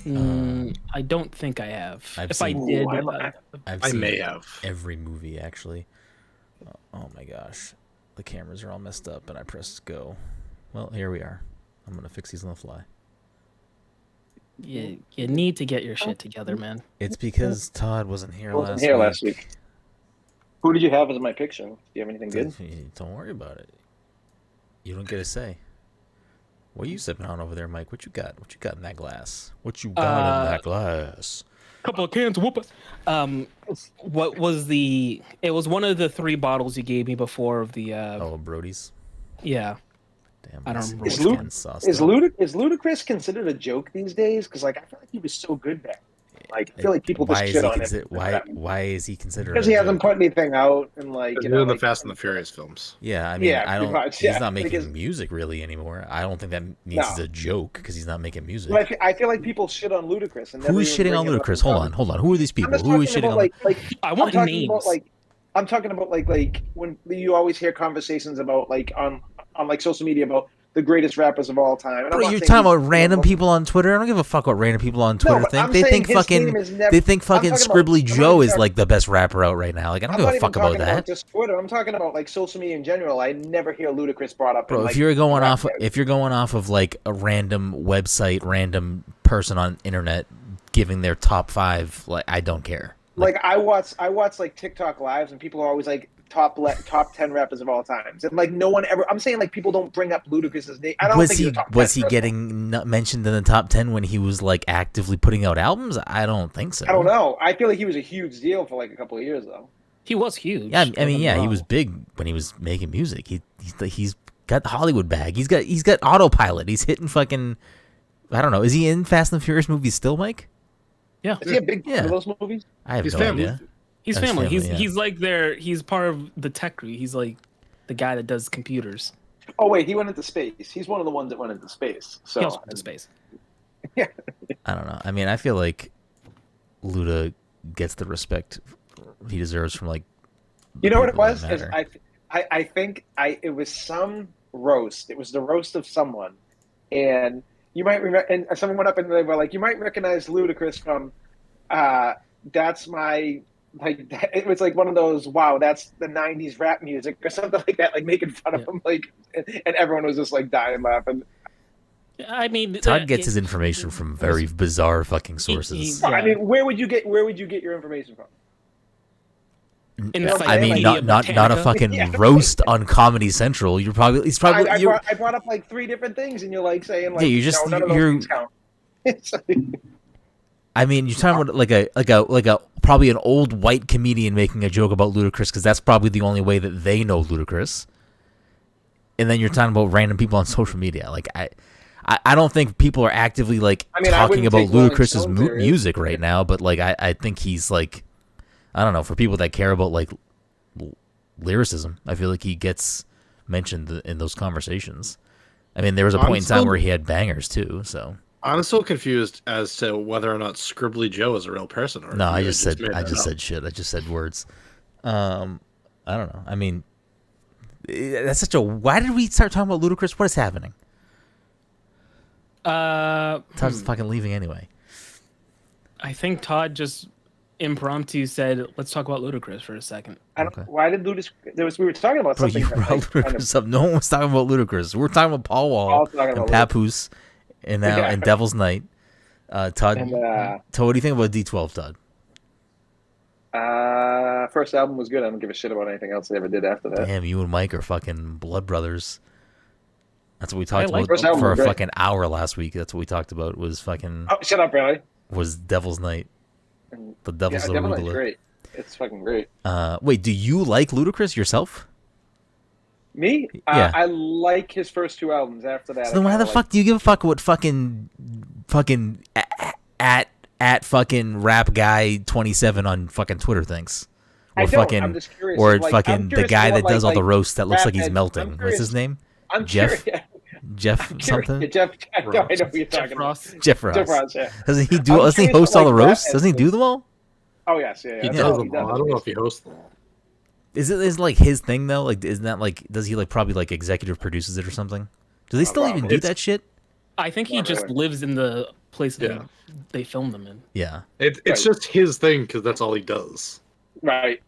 I don't think I have. I've If I seen. did, I've I seen may have. every movie actually. Oh my gosh, the cameras are all messed up, and I pressed go. Well, here we are. I'm gonna fix these on the fly. you need to get your shit together, man. It's because Todd wasn't here Wasn't last here week. last week. Who did you have as my picture? Do you have anything good? Don't worry about it. You don't get a say. What are you sipping on over there, Mike? What you got? What you got in that glass? What you got in that glass? Couple of cans of whoop. What was the? It was one of the 3 bottles you gave me before of the. Oh, Brody's. Yeah. Damn, I don't remember Is, which Luke, one. is Ludacris considered a joke these days? Because like I feel like he was so good back. Like I feel like people just shit on him. Why is he considered? Because he hasn't put anything out and like He's you doing know the like, Fast and the Furious films. Yeah, I mean, Yeah, I don't. pretty much, He's yeah. not making Because- music really anymore. I don't think that means he's a joke because he's not making music. But I feel like people shit on Ludacris. And Who is shitting on Ludacris? Hold on. Who are these people? Who is shitting on? like I want I'm talking names. about like I'm talking about like when you always hear conversations about like on like social media about the greatest rappers of all time. And Bro, you're talking about random people on Twitter. I don't give a fuck what random people on Twitter think. They think fucking Scribbly Joe is like the best rapper out right now. Like I don't give a fuck about that. Just Twitter. I'm talking about like social media in general. I never hear Ludacris brought up. Bro, if you're going off of like a random website, random person on internet giving their top 5, like I don't care. Like I watch like TikTok lives and people are always like top 10 rappers of all time. And like no one ever. I'm saying like people don't bring up Ludacris's name. I don't think he's a top 10 was he getting mentioned in the top 10 when he was like actively putting out albums? I don't think so. I don't know. I feel like he was a huge deal for like a couple of years though. He was huge. Yeah, I mean, yeah, he was big when he was making music. He's got the Hollywood bag. He's got autopilot. He's hitting fucking. I don't know. Is he in Fast and Furious movies still, Mike? Yeah. Is he a big part of those movies? I have no idea. He's family. He's like he's part of the tech crew. He's like the guy that does computers. Oh wait, he went into space. He's one of the ones that went into space. So he also went into space. Yeah. I don't know. I mean, I feel like Luda gets the respect he deserves from like. You know what it was? I think it was some roast. It was the roast of someone, and you might remember. And someone went up and they were like, "You might recognize Ludacris from That's My." Like it was like one of those that's the '90s rap music or something like that, like making fun of him, like, and everyone was just like dying laughing. I mean, Todd gets his information from very bizarre fucking sources. I mean, where would you get your information from? I mean, not a fucking roast on Comedy Central. He's probably. I brought up like 3 different things, and you're like saying like, I mean, you're talking about like a probably an old white comedian making a joke about Ludacris because that's probably the only way that they know Ludacris. And then you're talking about random people on social media. Like I don't think people are actively like talking about Ludacris's music right now, but like I think he's like, I don't know, for people that care about like lyricism, I feel like he gets mentioned in those conversations. I mean, there was a point in time where he had bangers too, so. I'm still confused as to whether or not Scribbly Joe is a real person. Or no, I just said shit. I just said words. I don't know. I mean, that's such a. Why did we start talking about Ludacris? What is happening? Todd's fucking leaving anyway. I think Todd just impromptu said, "Let's talk about Ludacris for a second." Why did Ludacris? We were talking about something. You brought Ludacris up. No one was talking about Ludacris. We're talking about Paul Wall and Papoose. And now and Devil's Night, Todd. What do you think about D12, Todd? First album was good. I don't give a shit about anything else they ever did after that. Damn, you and Mike are fucking blood brothers. That's what we talked about for a fucking hour last week. That's what we talked about was fucking. Oh, shut up, really? Was Devil's Night. The Devil's Night. Devil's Night's great. It's fucking great. Wait, do you like Ludacris yourself? Me? Yeah. I like his first 2 albums. After that, so then why the fuck do you give a fuck what fucking at fucking rap guy 27 on fucking Twitter thinks? Or fucking, I'm just curious. Or fucking the guy that does all the roasts that looks like he's melting. What's his name? Jeff. Jeff something. Jeff. I know what you're talking about. Jeff Ross. Jeff Ross. Yeah. Doesn't he host all the roasts? Doesn't he do them all? Oh yes, yeah. He does them all. I don't know if he hosts them all. Is it like his thing though? Like, isn't that like? Does he like probably like executive produces it or something? Do they still even do that shit? I think he just lives in the places Yeah. they filmed them in. Yeah. It's just his thing because that's all he does. Right.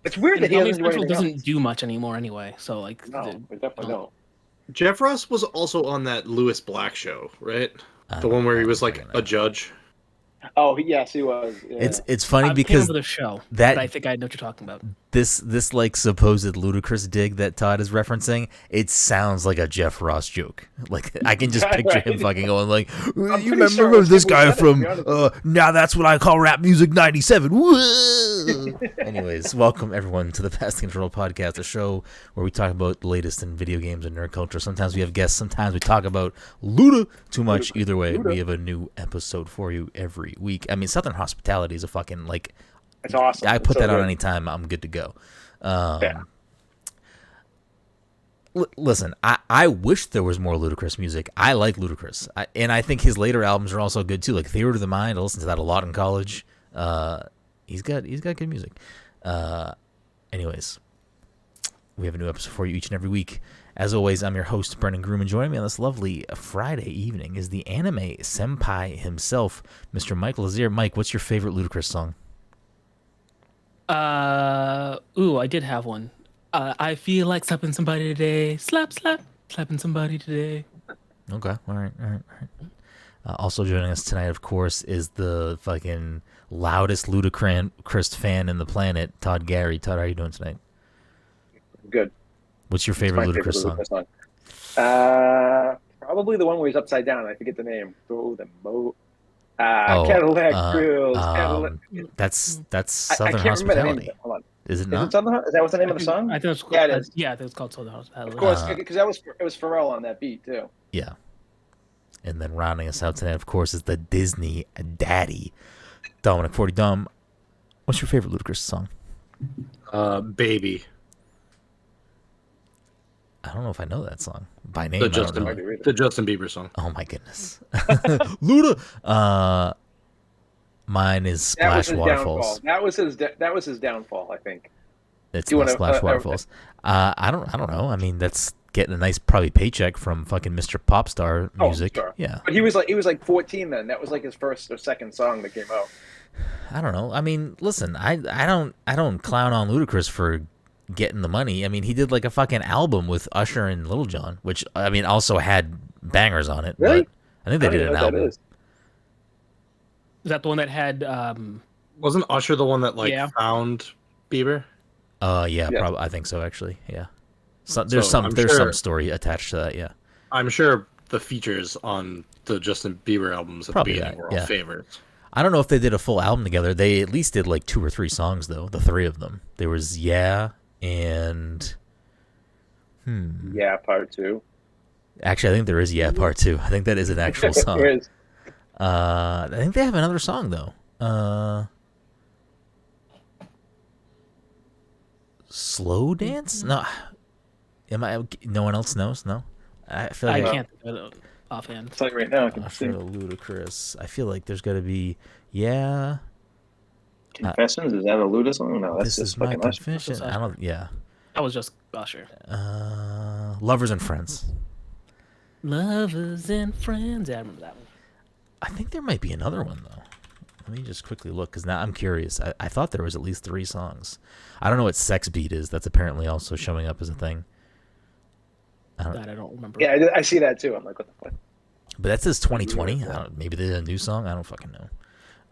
It's weird And that he Comedy doesn't do Central anything doesn't else. do much anymore anyway. So like, No, we definitely don't. Jeff Ross was also on that Lewis Black show, right? I The don't- one where I he don't was like fucking a know. judge. Oh, yes, he was. Yeah. It's funny I can't because remember the show, that but I think I know what you're talking about. this like supposed ludicrous dig that Todd is referencing, it sounds like a Jeff Ross joke. Like I can just picture him fucking going like, "You pretty remember sure it was this him who guy said it, to from be honest with Now That's What I Call Rap Music '97." Whoa! Anyways, welcome everyone to the Past Control Podcast, a show where we talk about the latest in video games and nerd culture. Sometimes we have guests, sometimes we talk about Luda too much. Either way, we have a new episode for you every week. I mean, Southern Hospitality is a fucking like. It's awesome. I put It's so that on good. anytime. I'm good to go. Yeah. Listen, I wish there was more Ludacris music. I like Ludacris, and I think his later albums are also good too. Like Theater of the Mind, I listened to that a lot in college. He's got good music. Anyways, we have a new episode for you each and every week. As always, I'm your host, Brenden Groom, and joining me on this lovely Friday evening is the anime senpai himself, Mr. Mike Lazier. Mike, what's your favorite Ludacris song? I did have one. I feel like slapping somebody today. Slap, slap, slapping somebody today. Okay, all right. Also joining us tonight, of course, is the fucking loudest Ludacris fan in the planet, Todd Gary. Todd, how are you doing tonight? Good. What's your favorite Ludacris song? Probably the one where he's upside down. I forget the name. Throw the boat. Cadillac Grills. Cadillac. That's I Southern can't remember the name. Hospitality. Hold on. Is it Is not? it Southern? Is that what's the name of the song? I think it's Yeah, it is. Yeah, I think it's called Southern Hospitality. Of course, because it was Pharrell on that beat too. Yeah. And then rounding us out tonight, of course, is the Disney Daddy, Dominic 40 Dom. What's your favorite Ludacris song? Baby. I don't know if I know that song by name. The I don't know. Justin Bieber song. Oh my goodness, Luda. Mine is Splash Waterfalls. That was his downfall, I think. It's You not wanna- Splash Waterfalls. I don't know. I mean, that's getting a nice probably paycheck from fucking Mr. Popstar music. Sure. Yeah. But he was like 14 then. That was like his first or second song that came out. I don't know. I mean, listen, I don't clown on Ludacris for getting the money. I mean, he did like a fucking album with Usher and Lil Jon, which I mean also had bangers on it. Really? But I think they did an album. Is that the one that had? Wasn't Usher the one that Yeah. found Bieber? Yeah, Yes. probably. I think so. Actually, yeah. There's So, some I'm there's sure- some story attached to that. Yeah. I'm sure the features on the Justin Bieber albums at Probably the beginning that, were all yeah. favorites. I don't know if they did a full album together. They at least did like 2 or 3 songs though. The 3 of them. There was and Yeah, part 2. actually I think there is Part 2. I think that is an actual song. There is. I think they have another song though. Slow Dance? No. No one else knows? No. I feel I like can't think of it offhand. I'll tell you right now. I can Usher see. to Ludacris. I feel like there's got to be Confessions? Is that a Luda song? No, that's this just is my fucking Usher. confession. Usher. I don't. Yeah. That was just Usher. Lovers and Friends. Lovers and friends. Yeah, I remember that one. I think there might be another one though. Let me just quickly look because now I'm curious. I thought there was at least 3 songs. I don't know what Sex Beat is. That's apparently also showing up as a thing. That I don't remember. Yeah, I see that too. I'm like, what the fuck? But that says 2020. Maybe they did a new song. I don't fucking know.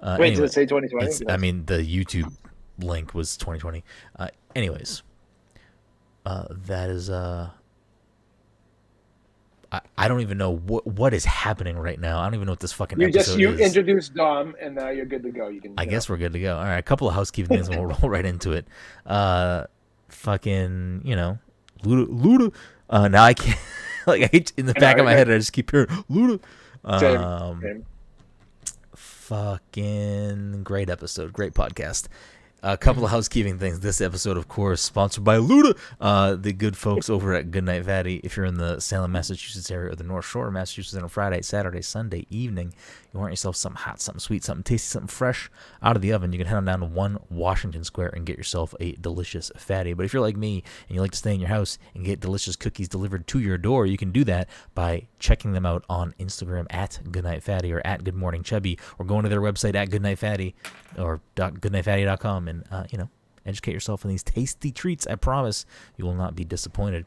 Wait, Anyway, does it say 2020? I mean, the YouTube link was 2020. Anyways, that is. I don't even know what is happening right now. I don't even know what this fucking episode is. Introduced Dom, and now you're good to go. You can. I guess we're good to go. All right, a couple of housekeeping things, and we'll roll right into it. Fucking, Luda. Now I can't. Like in the back of my head, I just keep hearing Luda. Same. Fucking great episode, great podcast. A couple of housekeeping things. This episode, of course, sponsored by Luda, the good folks over at Goodnight Fatty. If you're in the Salem, Massachusetts area or the North Shore of Massachusetts on a Friday, Saturday, Sunday evening, you want yourself something hot, something sweet, something tasty, something fresh out of the oven, you can head on down to 1 Washington Square and get yourself a delicious fatty. But if you're like me and you like to stay in your house and get delicious cookies delivered to your door, you can do that by checking them out on Instagram at Goodnight Fatty or at Good Morning Chubby, or going to their website at Goodnight Fatty or goodnightfatty.com and educate yourself on these tasty treats. I promise you will not be disappointed.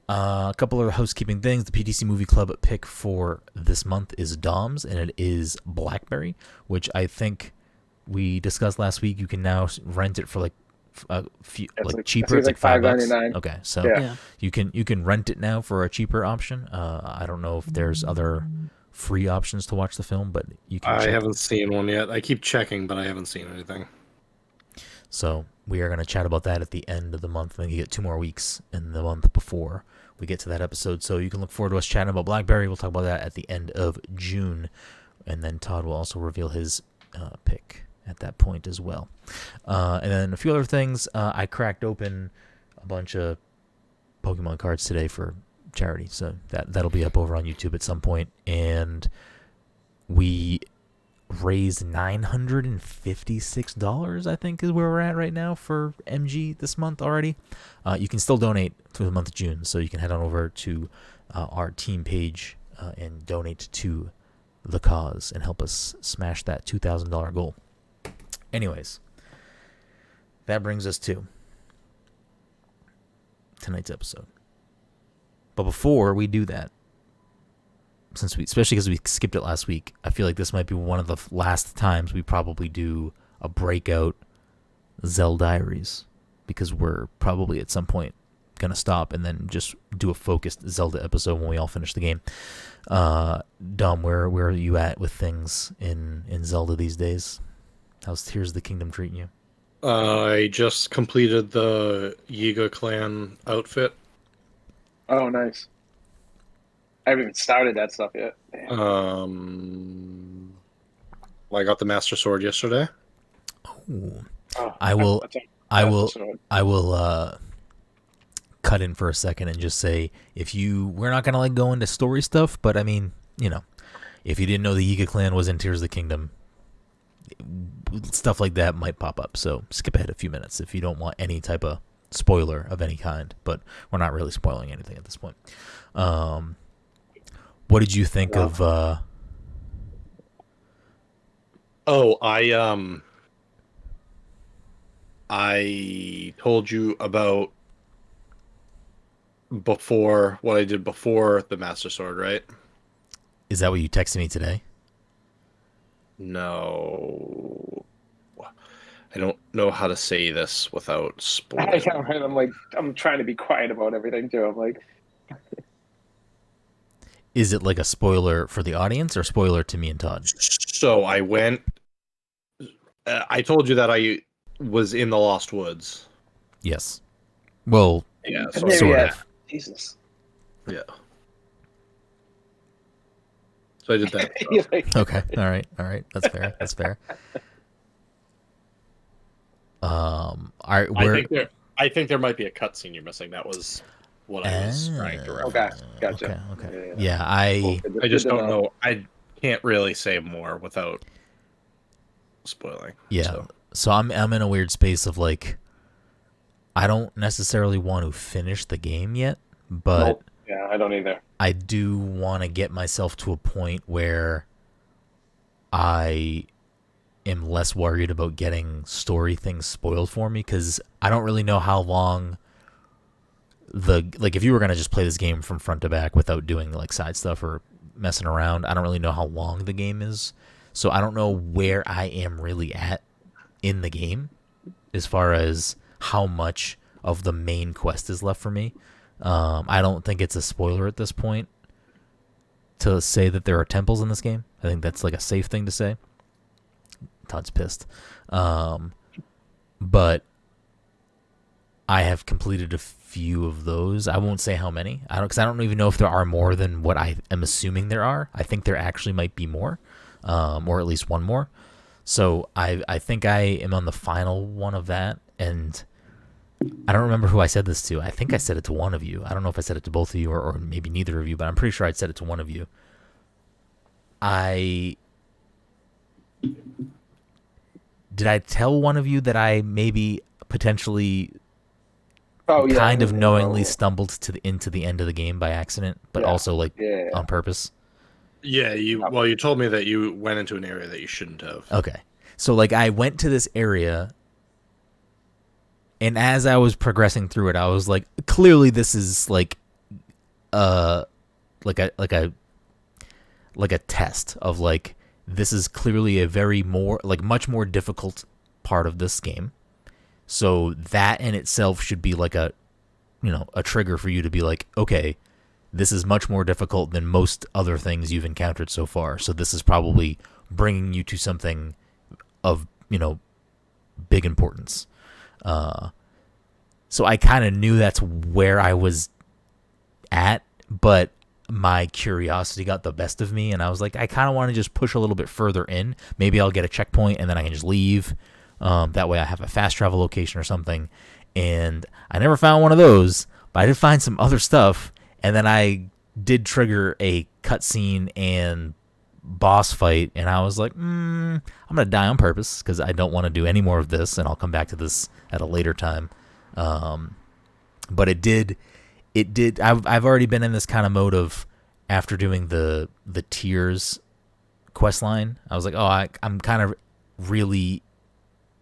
A couple of housekeeping things. The PTC Movie Club pick for this month is Dom's, and it is Blackberry, which I think we discussed last week. You can now rent it for like a few, cheaper. It's like $5. Okay, so Yeah. you can rent it now for a cheaper option. I don't know if there's other free options to watch the film, but you can. I haven't seen one yet. I keep checking, but I haven't seen anything. So we are going to chat about that at the end of the month. I think you get 2 more weeks in the month before we get to that episode. So you can look forward to us chatting about Blackberry. We'll talk about that at the end of June. And then Todd will also reveal his pick at that point as well. And then a few other things. I cracked open a bunch of Pokemon cards today for charity. So that'll be up over on YouTube at some point. And we raised $956, I think, is where we're at right now for MG this month already. You can still donate through the month of June, so you can head on over to our team page and donate to the cause and help us smash that $2,000 goal. Anyways, that brings us to tonight's episode. But before we do that, especially because we skipped it last week, I feel like this might be one of the last times we probably do a breakout Zel-Diaries, because we're probably at some point going to stop and then just do a focused Zelda episode when we all finish the game. Dom, where are you at with things in Zelda these days? How's Tears of the Kingdom treating you? I just completed the Yiga clan outfit. Oh, nice. I haven't even started that stuff yet. I got the Master Sword yesterday. Ooh. Oh, I will sword. cut in for a second and just say, we're not gonna go into story stuff, but I mean, if you didn't know the Yiga clan was in Tears of the Kingdom, stuff like that might pop up. So skip ahead a few minutes if you don't want any type of spoiler of any kind. But we're not really spoiling anything at this point. What did you think of? I told you about what I did before the Master Sword, right? Is that what you texted me today? No, I don't know how to say this without spoiling. I know, right? I'm trying to be quiet about everything too. I'm like, is it like a spoiler for the audience or spoiler to me and Todd? So I told you that I was in the Lost Woods. Yes. Well, yeah, sort of. Jesus. Yeah. So I did that. Okay. All right. That's fair. I think there might be a cutscene you're missing. That was what I was trying to reference. Okay, gotcha. Okay. Yeah, I just don't know. I can't really say more without spoiling. Yeah. So I'm in a weird space of I don't necessarily want to finish the game yet, but nope. Yeah, I don't either. I do want to get myself to a point where I am less worried about getting story things spoiled for me, because I don't really know how long if you were going to just play this game from front to back without doing side stuff or messing around, I don't really know how long the game is. So I don't know where I am really at in the game as far as how much of the main quest is left for me. I don't think it's a spoiler at this point to say that there are temples in this game. I think that's a safe thing to say. Todd's pissed. But I have completed a few of those. I won't say how many. Because I don't even know if there are more than what I am assuming there are. I think there actually might be more, or at least one more. So I think I am on the final one of that, and I don't remember who I said this to. I think I said it to one of you. I don't know if I said it to both of you or maybe neither of you, but I'm pretty sure I said it to one of you. Did I tell one of you that I maybe potentially kind of knowingly stumbled into the end of the game by accident, but also like on purpose? Yeah, you told me that you went into an area that you shouldn't have. Okay. So like I went to this area, and as I was progressing through it, I was like, clearly this is like a test of like, this is clearly a much more difficult part of this game. So that in itself should be like a trigger for you to be like, okay, this is much more difficult than most other things you've encountered so far. So this is probably bringing you to something of, big importance. So I kind of knew that's where I was at, but my curiosity got the best of me, and I was like, I kind of want to just push a little bit further in. Maybe I'll get a checkpoint, and then I can just leave. That way I have a fast travel location or something. And I never found one of those, but I did find some other stuff, and then I did trigger a cutscene and boss fight, and I was like, I'm going to die on purpose because I don't want to do any more of this, and I'll come back to this at a later time. But it did. I've already been in this kind of mode of, after doing the Tears quest line, I was like, I'm kind of really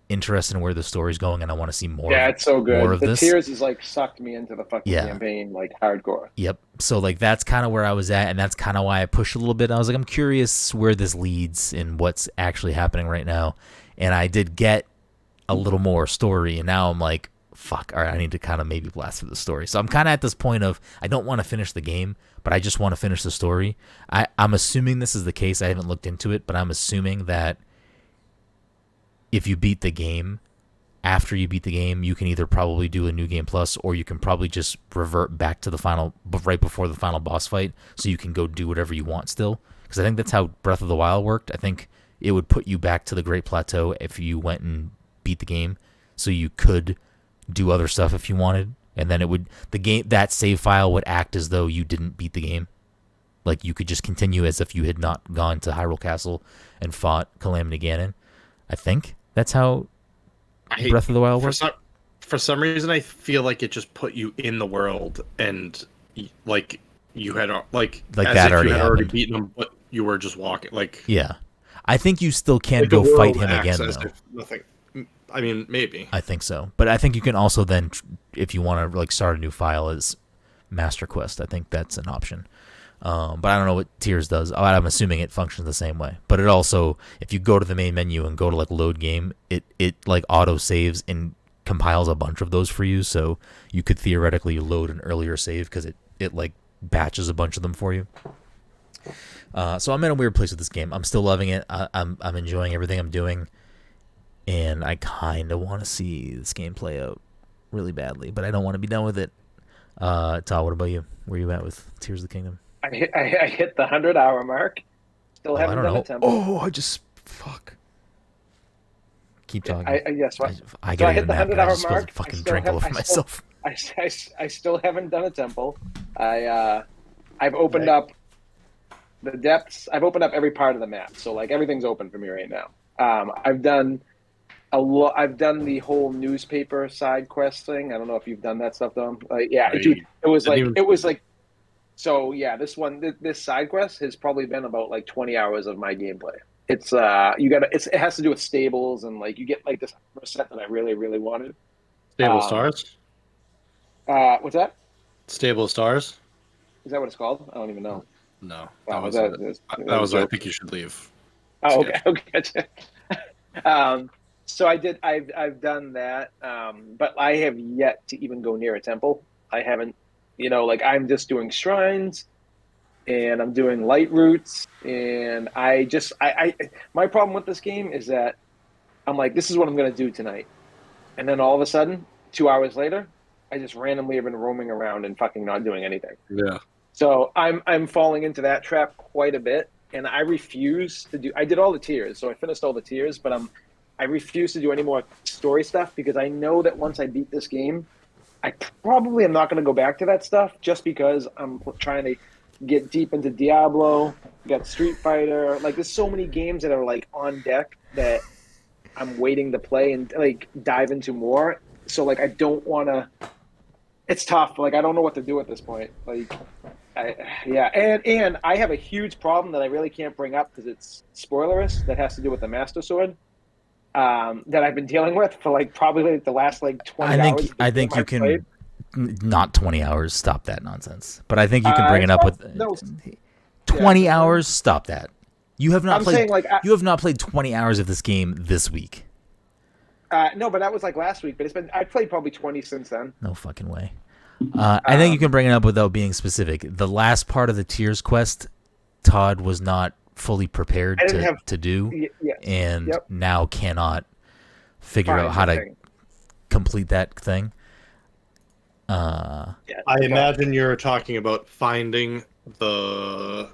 interested in where the story's going, and I want to see more. Yeah, it's so good. More of the this. Tears is like sucked me into the fucking campaign like hardcore. Yep. So like that's kind of where I was at, and that's kind of why I pushed a little bit. I was like, I'm curious where this leads and what's actually happening right now, and I did get a little more story, and now I'm like, fuck, all right, I need to kind of maybe blast through the story. So I'm kind of at this point of, I don't want to finish the game, but I just want to finish the story. I'm assuming this is the case. I haven't looked into it, but I'm assuming that if you beat the game, after you beat the game, you can either probably do a new game plus, or you can probably just revert back to the final, right before the final boss fight, so you can go do whatever you want still. Because I think that's how Breath of the Wild worked. I think it would put you back to the Great Plateau if you went and beat the game, so you could do other stuff if you wanted, and then that save file would act as though you didn't beat the game. Like you could just continue as if you had not gone to Hyrule Castle and fought Calamity Ganon. I think that's how Breath of the Wild works. For some reason, I feel like it just put you in the world, and like you had like as that if you had already happened. beaten him, but you were just walking. Like, yeah, I think you still can like go fight him again though. Nothing. I mean, maybe. I think so, but I think you can also then, if you want to like start a new file as Master Quest, I think that's an option. But I don't know what Tears does. I'm assuming it functions the same way. But it also, if you go to the main menu and go to like load game, it like auto saves and compiles a bunch of those for you. So you could theoretically load an earlier save because it like batches a bunch of them for you. So I'm in a weird place with this game. I'm still loving it. I'm enjoying everything I'm doing. And I kind of want to see this game play out really badly, but I don't want to be done with it. Todd, what about you? Where are you at with Tears of the Kingdom? I hit the 100-hour mark. Still haven't done a temple. Fuck. Keep talking. Yes, I so I hit the nap, 100-hour I mark. fucking drink all over myself. I still haven't done a temple. I've opened up the depths. I've opened up every part of the map, so like everything's open for me right now. I've done I've done the whole newspaper side quest thing. I don't know if you've done that stuff, though. Dude, it was like. So yeah, this side quest has probably been about like 20 hours of my gameplay. It's it has to do with stables, and like you get like this set that I really, really wanted. Stable Stars? What's that? Stable Stars? Is that what it's called? I don't even know. No. Wow, that was I think you should leave. Oh, okay. So I've done that, but I have yet to even go near a temple. I haven't, I'm just doing shrines, and I'm doing light routes, and my problem with this game is that I'm like, this is what I'm going to do tonight. And then all of a sudden, 2 hours later, I just randomly have been roaming around and fucking not doing anything. Yeah. So I'm falling into that trap quite a bit. and I refuse to do. I did all the tiers, so I finished all the tiers, but I refuse to do any more story stuff because I know that once I beat this game, I probably am not going to go back to that stuff just because I'm trying to get deep into Diablo, got Street Fighter. Like, there's so many games that are like on deck that I'm waiting to play and like dive into more. So like, I don't want to. It's tough. Like, I don't know what to do at this point. Like, and I have a huge problem that I really can't bring up because it's spoilerous. That has to do with the Master Sword. That I've been dealing with for like probably like the last like 20 hours. I think you can not 20 hours. Stop that nonsense. But I think you can bring it up with 20 hours. Stop that. You have not played. You have not played 20 hours of this game this week. No, but that was like last week. But I played probably 20 since then. No fucking way. I think you can bring it up without being specific. The last part of the Tears quest, Todd was not fully prepared to do, and now cannot figure out how to complete that thing. I imagine you're talking about finding the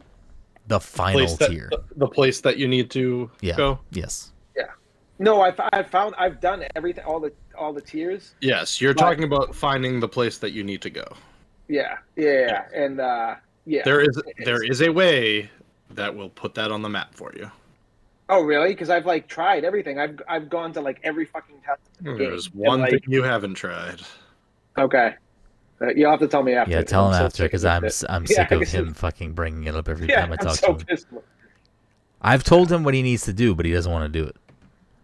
final tier, the place that you need to go. Yes. Yeah. No, I've done everything, all the tiers. Yes, you're talking about finding the place that you need to go. Yeah, and There is a way that will put that on the map for you. Oh, really? Because I've like tried everything. I've gone to like every fucking test. There's one thing you haven't tried. Okay, you'll have to tell me after. Yeah, tell him after because I'm sick of him fucking bringing it up every time I talk to him. Pissed. I've told him what he needs to do, but he doesn't want to do it.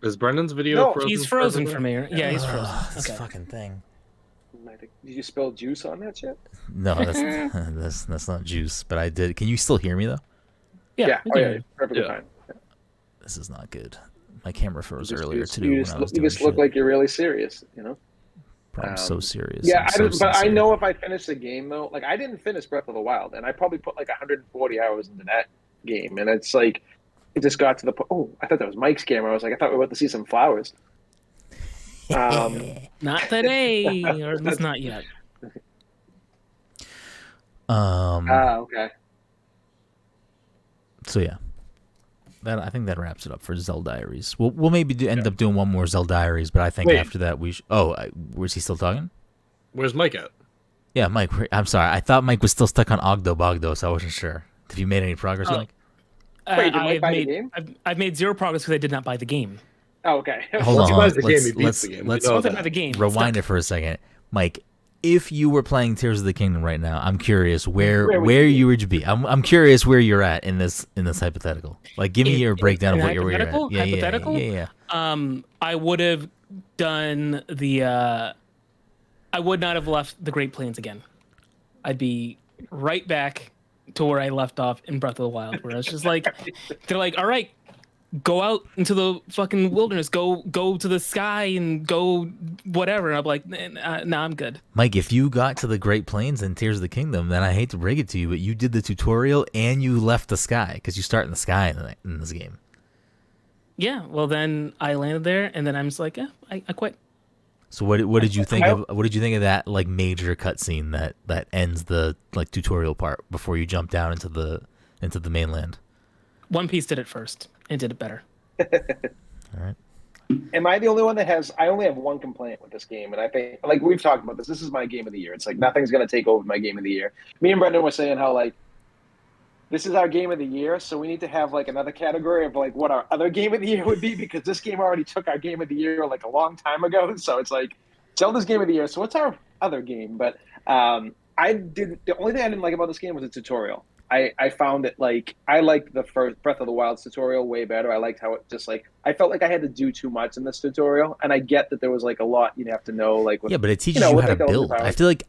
Is Brendan's video frozen? He's frozen for me. Yeah, he's frozen. This fucking thing. Did you spill juice on that shit? No, that's not juice, but I did. Can you still hear me though? Yeah. Perfectly fine. This is not good. My camera froze earlier too. You just look like you're really serious, you know? I'm so serious. Yeah, I know if I finish the game though, like I didn't finish Breath of the Wild, and I probably put like 140 hours into that game, and it's like it just got to the point. Oh, I thought that was Mike's camera. I was like, I thought we were about to see some flowers. Not today, or at least not yet. Okay. So yeah, I think that wraps it up for Zel-Diaries. We'll maybe end up doing one more Zel-Diaries, but I think after that we. Was he still talking? Where's Mike at? Yeah, Mike. I'm sorry. I thought Mike was still stuck on Ogdo Bogdo, so I wasn't sure. Have you made any progress, Mike? Wait, did Mike buy the game? I've made zero progress because I did not buy the game. Oh, okay. Hold on. Let's the game. Rewind it for a second, Mike. If you were playing Tears of the Kingdom right now, I'm curious where you would be. I'm curious where you're at in this hypothetical. Like, give me your breakdown of where you're at. Hypothetical? Yeah. I would have done the. I would not have left the Great Plains again. I'd be right back to where I left off in Breath of the Wild, where it's just like they're like, all right, go out into the fucking wilderness, go to the sky and go whatever. And I'm like, nah, I'm good. Mike, if you got to the Great Plains in Tears of the Kingdom, then I hate to break it to you, but you did the tutorial and you left the sky because you start in the sky in this game. Yeah, well then I landed there and then I'm just like, I quit. So what did you think of that like major cutscene that ends the like tutorial part before you jump down into the mainland? One Piece did it first and did it better. All right. Am I the only one that has? I only have one complaint with this game, and I think like we've talked about this. This is my game of the year. It's like nothing's gonna take over my game of the year. Me and Brenden were saying how like this is our game of the year, so we need to have like another category of like what our other game of the year would be because this game already took our game of the year like a long time ago. So it's like Zelda's game of the year. So what's our other game? But the only thing I didn't like about this game was the tutorial. I found it like I liked the first Breath of the Wild tutorial way better. I liked how it just like I felt like I had to do too much in this tutorial, and I get that there was like a lot you'd have to know. Like with, but it teaches you how to build. I feel like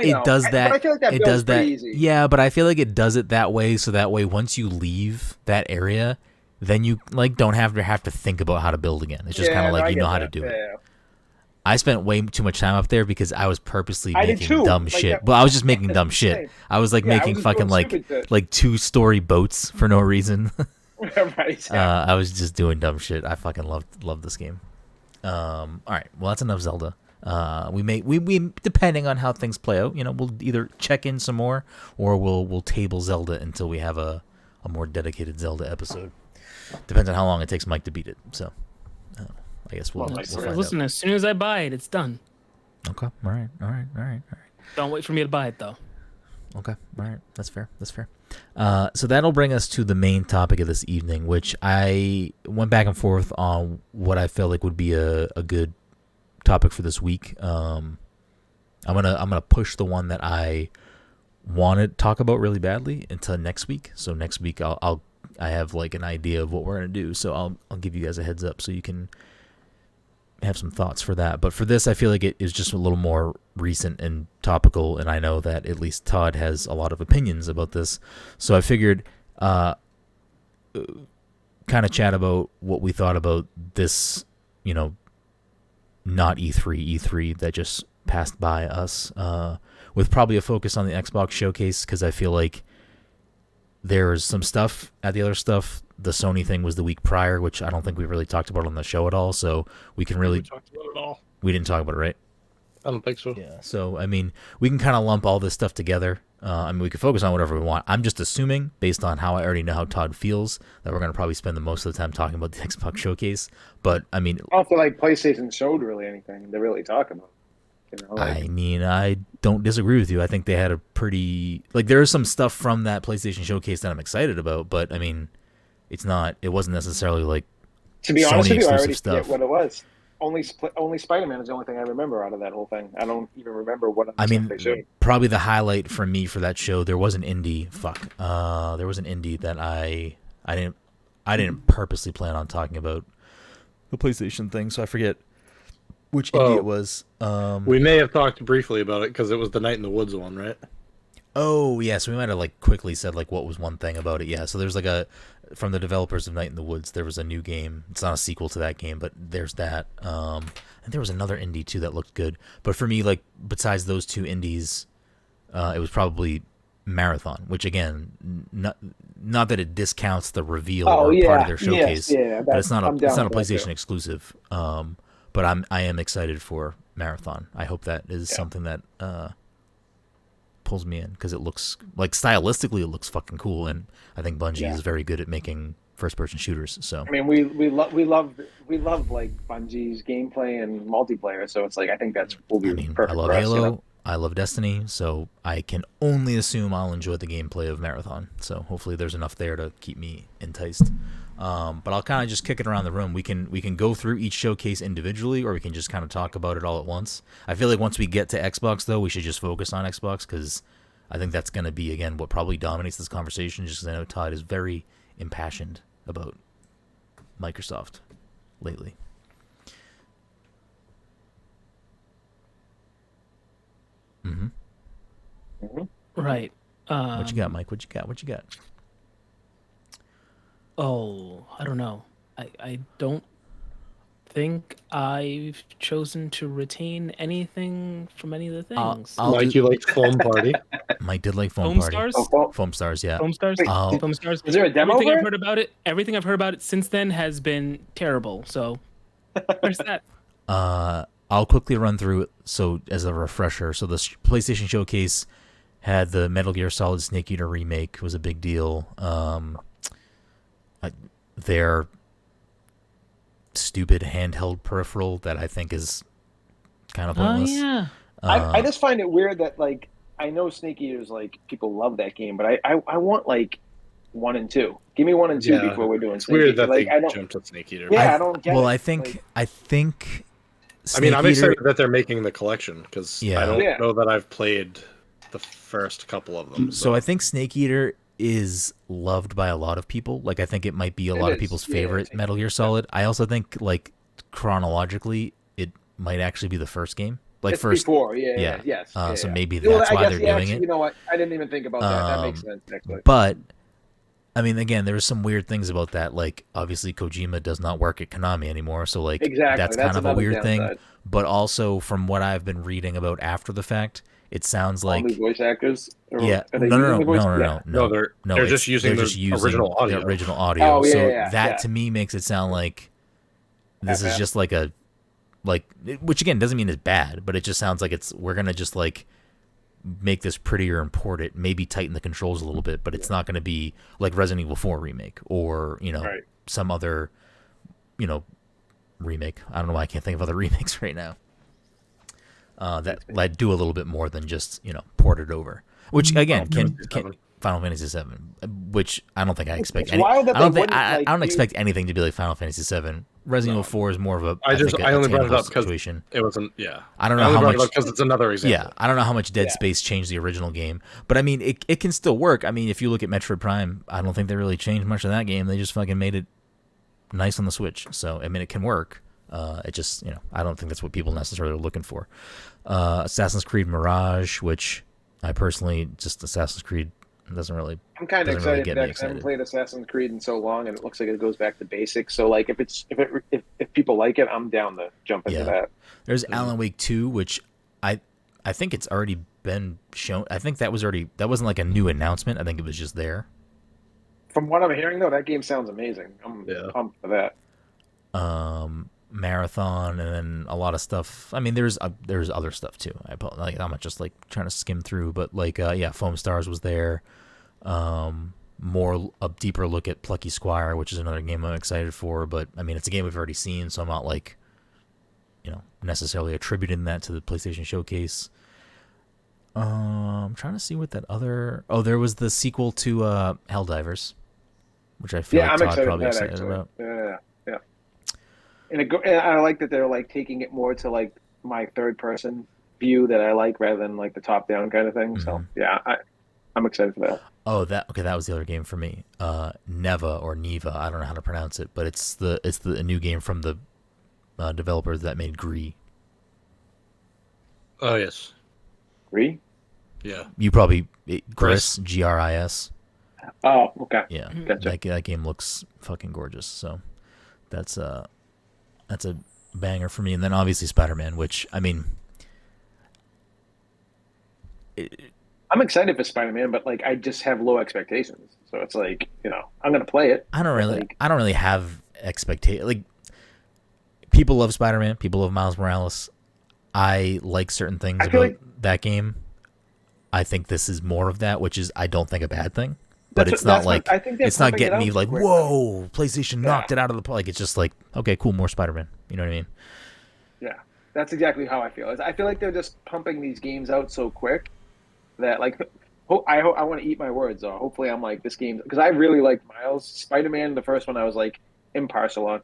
it does that. I feel like that it does that. Easy. Yeah, but I feel like it does it that way, so that way once you leave that area, then you like don't have to think about how to build again. It's just kind of like you know how to do it. Yeah. I spent way too much time up there because I was purposely making dumb shit. Well, I was just making dumb shit. I was like making fucking like 2-story boats for no reason. Right. Yeah. I was just doing dumb shit. I fucking loved this game. All right. Well, that's enough Zelda. We depending on how things play out, we'll either check in some more or we'll table Zelda until we have a a more dedicated Zelda episode. Depends on how long it takes Mike to beat it. So I guess we'll find listen, as soon as I buy it, it's done. out. Okay. All right. Don't wait for me to buy it though. Okay. All right. That's fair. So that'll bring us to the main topic of this evening, which I went back and forth on what I felt like would be a good topic for this week. I'm gonna push the one that I want to talk about really badly until next week. So next week I have like an idea of what we're gonna do. So I'll give you guys a heads up so you can have some thoughts for that. But for this, I feel like it is just a little more recent and topical, and I know that at least Todd has a lot of opinions about this. So I figured kind of chat about what we thought about this, not E3 that just passed by us, with probably a focus on the Xbox showcase, because I feel like there's some stuff at the other stuff. The Sony thing was the week prior, which I don't think we really talked about on the show at all. So we can really... We talked about it all. We didn't talk about it, right? I don't think so. Yeah. So, I mean, we can kind of lump all this stuff together. We can focus on whatever we want. I'm just assuming, based on how I already know how Todd feels, that we're going to probably spend the most of the time talking about the Xbox showcase. But, I mean... I don't feel like PlayStation showed really anything to really talk about. I don't disagree with you. I think they had a pretty... there is some stuff from that PlayStation showcase that I'm excited about, but, I mean... It wasn't necessarily to be honest with you, I already stuff. forget what it was. Only Spider-Man is the only thing I remember out of that whole thing. I don't even remember what they showed. Probably the highlight for me for that show, there was an indie. There was an indie that I didn't purposely plan on talking about the PlayStation thing, so I forget which indie it was. We may have talked briefly about it because it was the Night in the Woods one, right? Oh, yeah, so we might have quickly said what was one thing about it. Yeah, so there's from the developers of Night in the Woods, there was a new game. It's not a sequel to that game, but there's that. And there was another indie too that looked good. But for me, besides those two indies, it was probably Marathon, which again, not that it discounts the reveal part of their showcase, but it's not a PlayStation exclusive. But I am excited for Marathon. I hope that is something that pulls me in, because it looks stylistically it looks fucking cool, and I think Bungie is very good at making first person shooters. So I mean, we love Bungie's gameplay and multiplayer, so it's I think that's will be perfect. I love for us, Halo, I love Destiny, so I can only assume I'll enjoy the gameplay of Marathon. So hopefully there's enough there to keep me enticed. But I'll kind of just kick it around the room. We can go through each showcase individually, or we can just kind of talk about it all at once. I feel like once we get to Xbox, though, we should just focus on Xbox, because I think that's going to be, again, what probably dominates this conversation, just because I know Todd is very impassioned about Microsoft lately. Right. What you got, Mike? What you got? Oh, I don't know. I don't think I've chosen to retain anything from any of the things. Mike, you liked Foam Party. Mike did like Foam Party. Stars? Foam Stars, yeah. Foam Stars? Foam Stars. Is there a demo Everything for I've it? heard about it since then has been terrible. So there's that. I'll quickly run through it, so as a refresher. So the PlayStation Showcase had the Metal Gear Solid Snake Eater remake, was a big deal. Their stupid handheld peripheral that I think is kind of pointless. Oh, yeah. I just find it weird that I know Snake Eaters people love that game, but I want 1 and 2. Give me 1 and 2 before we're doing Snake Eater. Weird that they jumped to Snake Eater. Yeah, I don't get it. Well, I think Snake I'm Eater, excited that they're making the collection, because I don't know that I've played the first couple of them. So I think Snake Eater is loved by a lot of people. I think it might be a lot of people's favorite Metal Gear Solid. I also think chronologically it might actually be the first game. It's first before, yes. So maybe that's why they're doing it. You know what? I didn't even think about that. That makes sense, actually. But I mean, again, there's some weird things about that. Obviously Kojima does not work at Konami anymore, so exactly. that's kind of a weird downside. thing. But also, from what I've been reading about after the fact, it sounds like all the voice actors. No. They're just using the original audio. The original audio. Oh, yeah, so yeah, that to me makes it sound like this is just which again doesn't mean it's bad, but it just sounds like we're gonna just make this prettier and port it, maybe tighten the controls a little bit, but it's not going to be like Resident Evil 4 remake or, some other, remake. I don't know why I can't think of other remakes right now. That do a little bit more than just, port it over. Which again can Final Fantasy VII, which I don't think I expect. I don't expect anything to be like Final Fantasy VII. Resident Evil 4 is more of a. I only brought it up because situation. It wasn't. Yeah, I don't know how much because it's another example. Yeah, I don't know how much Dead Space changed the original game, but I mean, it can still work. I mean, if you look at Metroid Prime, I don't think they really changed much of that game. They just fucking made it nice on the Switch. So I mean, it can work. It just I don't think that's what people necessarily are looking for. Assassin's Creed Mirage, which I personally Assassin's Creed doesn't really. I'm kind of excited really for that because I haven't played Assassin's Creed in so long, and it looks like it goes back to basics. So like, if people like it, I'm down to jump into that. There's Alan Wake 2, which I think it's already been shown. I think that wasn't like a new announcement. I think it was just there. From what I'm hearing, though, that game sounds amazing. I'm pumped for that. Marathon, and then a lot of stuff. I mean, there's other stuff too. I'm not just like trying to skim through, but like Foam Stars was there. A deeper look at Plucky Squire, which is another game I'm excited for. But I mean, it's a game we've already seen, so I'm not like necessarily attributing that to the PlayStation Showcase. I'm trying to see what that other. Oh, there was the sequel to Helldivers, which I feel like Todd probably excited about. Yeah. And I like that they're like taking it more to like my third person view that I like rather than like the top down kind of thing. Mm-hmm. So yeah, I'm excited for that. Oh, that was the other game for me. Neva or Neva, I don't know how to pronounce it, but it's the new game from the developers that made Gree. Oh yes, Gree. Yeah, you probably Gris, Gris. Oh, okay. Yeah, gotcha. That game looks fucking gorgeous. So that's a banger for me. And then obviously Spider-Man, which I mean, I'm excited for Spider-Man, but like I just have low expectations. So it's like I'm gonna play it. I don't really have expectations. Like people love Spider-Man, people love Miles Morales. I like certain things about that game. I think this is more of that, which is I don't think a bad thing. But it's not like it's not getting me like, whoa, PlayStation knocked it out of the park. Like it's just like, okay, cool, more Spider-Man. You know what I mean? Yeah, that's exactly how I feel. I feel like they're just pumping these games out so quick that like, I want to eat my words. Though hopefully I'm like this game because I really like Miles. Spider-Man, the first one, I was like impartial on,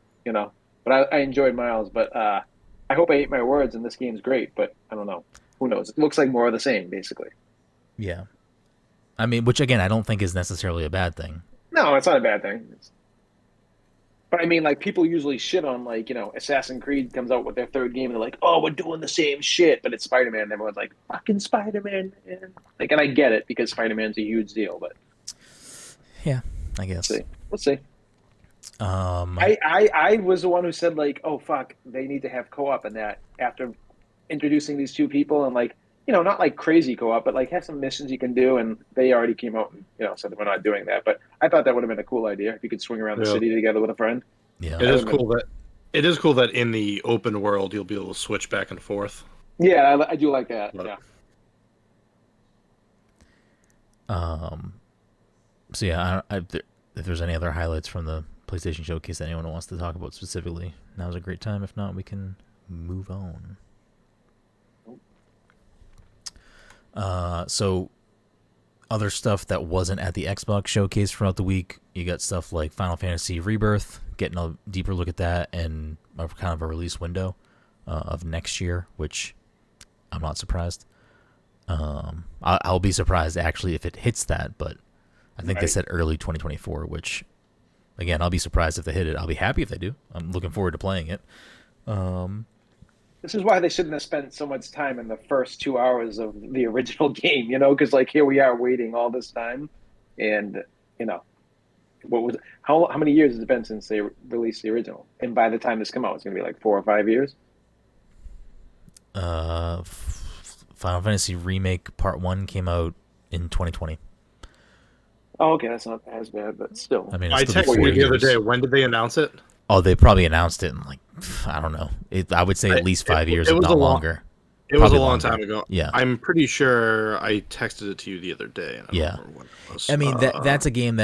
but I enjoyed Miles. But I hope I ate my words and this game's great. But I don't know. Who knows? It looks like more of the same, basically. Yeah. I mean, which again, I don't think is necessarily a bad thing. No, it's not a bad thing. But I mean, like people usually shit on like Assassin's Creed comes out with their third game and they're like, oh, we're doing the same shit, but it's Spider-Man. And everyone's like, fucking Spider-Man, man. Like, and I get it because Spider-Man's a huge deal, but yeah, I guess we'll see. I was the one who said like, oh fuck, they need to have co-op in that after introducing these two people and like. Not like crazy co-op, but like have some missions you can do. And they already came out and said that we're not doing that. But I thought that would have been a cool idea if you could swing around the city together with a friend. Yeah, it is cool that in the open world you'll be able to switch back and forth. Yeah, I do like that. But, yeah. So yeah, if there's any other highlights from the PlayStation Showcase that anyone wants to talk about specifically, now's a great time. If not, we can move on. So other stuff that wasn't at the Xbox Showcase throughout the week, you got stuff like Final Fantasy Rebirth, getting a deeper look at that, and kind of a release window of next year, which I'm not surprised. I'll be surprised actually if it hits that, but I think they said early 2024, which again, I'll be surprised if they hit it. I'll be happy if they do. I'm looking forward to playing it. This is why they shouldn't have spent so much time in the first 2 hours of the original game, because like here we are waiting all this time, and what was how many years has it been since they released the original? And by the time this come out, it's gonna be like 4 or 5 years. Final Fantasy Remake Part 1 came out in 2020. Oh, okay, that's not as bad, but still. I mean, I texted you the other day. When did they announce it? Oh, they probably announced it in like, I don't know. I would say at least 5 years, if not longer. It was a long time ago. Yeah. I'm pretre sure I texted it to you the other day. And I don't remember when it was. I mean, that's a game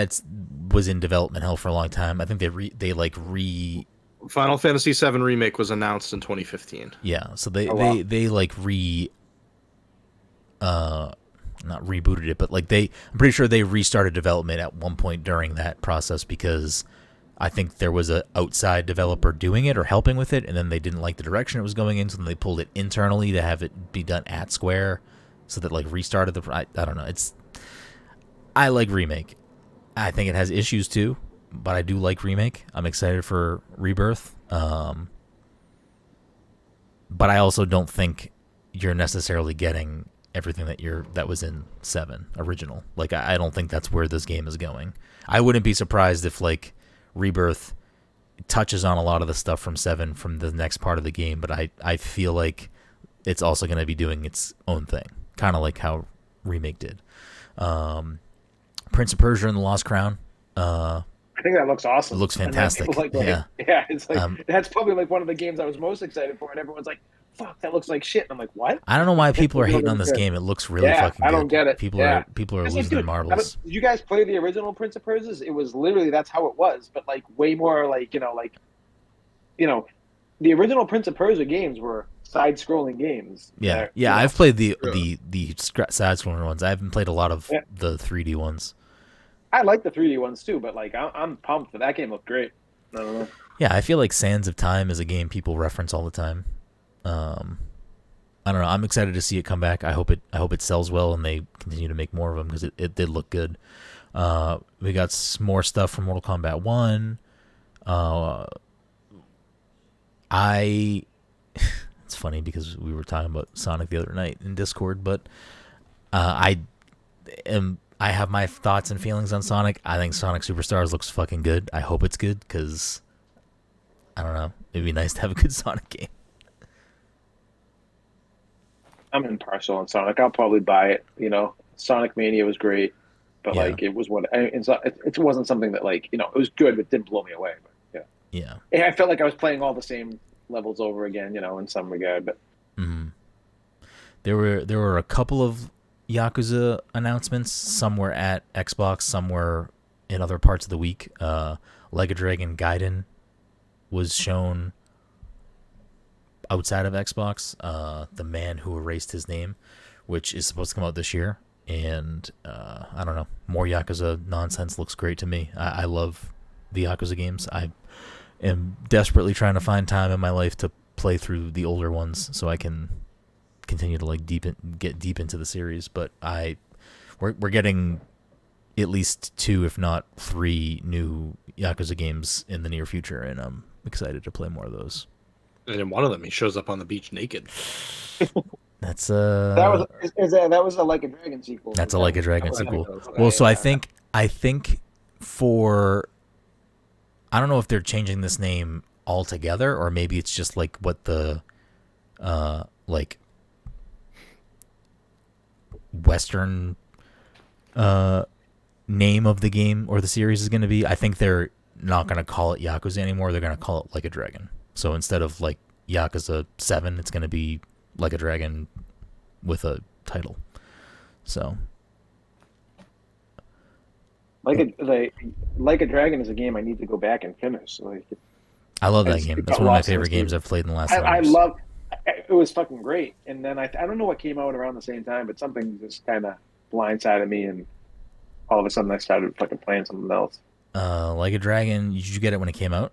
was in development hell for a long time. I think they Final Fantasy VII Remake was announced in 2015. Yeah, so they not rebooted it, but like I'm pretty sure they restarted development at one point during that process because I think there was a outside developer doing it or helping with it, and then they didn't like the direction it was going in, so then they pulled it internally to have it be done at Square, so that like restarted I don't know. I like Remake. I think it has issues too, but I do like Remake. I'm excited for Rebirth. But I also don't think you're necessarily getting everything that was in 7 original. Like I don't think that's where this game is going. I wouldn't be surprised if like Rebirth touches on a lot of the stuff from 7 from the next part of the game, but I feel like it's also going to be doing its own thing, kind of like how Remake did. Prince of Persia and the Lost Crown. I think that looks awesome. It looks fantastic. Yeah, it's like that's probably like one of the games I was most excited for, and everyone's like, "Fuck, that looks like shit." And I'm like, "What?" I don't know why people are hating on this game. It looks really fucking good. I don't get it. People are losing their marbles. Did you guys play the original Prince of Persia? It was literally that's how it was, but like way more like the original Prince of Persia games were side-scrolling games. Yeah, I've played the side-scrolling ones. I haven't played a lot of the 3D ones. I like the 3D ones too, but like I'm pumped for that game. Looked great. I don't know. Yeah, I feel like Sands of Time is a game people reference all the time. I don't know. I'm excited to see it come back. I hope it sells well and they continue to make more of them because it did look good. We got more stuff from Mortal Kombat 1. It's funny because we were talking about Sonic the other night in Discord, but I have my thoughts and feelings on Sonic. I think Sonic Superstars looks fucking good. I hope it's good because I don't know. It'd be nice to have a good Sonic game. I'm impartial on Sonic. I'll probably buy it. Sonic Mania was great, but like it was it wasn't something that like it was good, but it didn't blow me away. But yeah. I felt like I was playing all the same levels over again, in some regard. But there were a couple of Yakuza announcements. Some were at Xbox, some were in other parts of the week. Like a Dragon Gaiden was shown outside of Xbox. The Man Who Erased His Name, which is supposed to come out this year. And I don't know, more Yakuza nonsense looks great to me. I love the Yakuza games. I am desperately trying to find time in my life to play through the older ones so I can continue to like get deep into the series. But we're getting at least 2, if not 3, new Yakuza games in the near future, and I'm excited to play more of those. And in one of them, he shows up on the beach naked. That's that was a Like a Dragon sequel. That's a Like a Dragon sequel. Well, so I think for I don't know if they're changing this name altogether, or maybe it's just like what the like Western name of the game or the series is going to be. I think they're not going to call it Yakuza anymore. They're going to call it Like a Dragon. So instead of like Yakuza 7, it's going to be Like a Dragon with a title. So Like a Dragon is a game I need to go back and finish. I love that game. That's one of my favorite games I've played in the last 10 years. It was fucking great. And then I don't know what came out around the same time, but something just kind of blindsided me, and all of a sudden I started fucking playing something else. Like a Dragon, did you get it when it came out?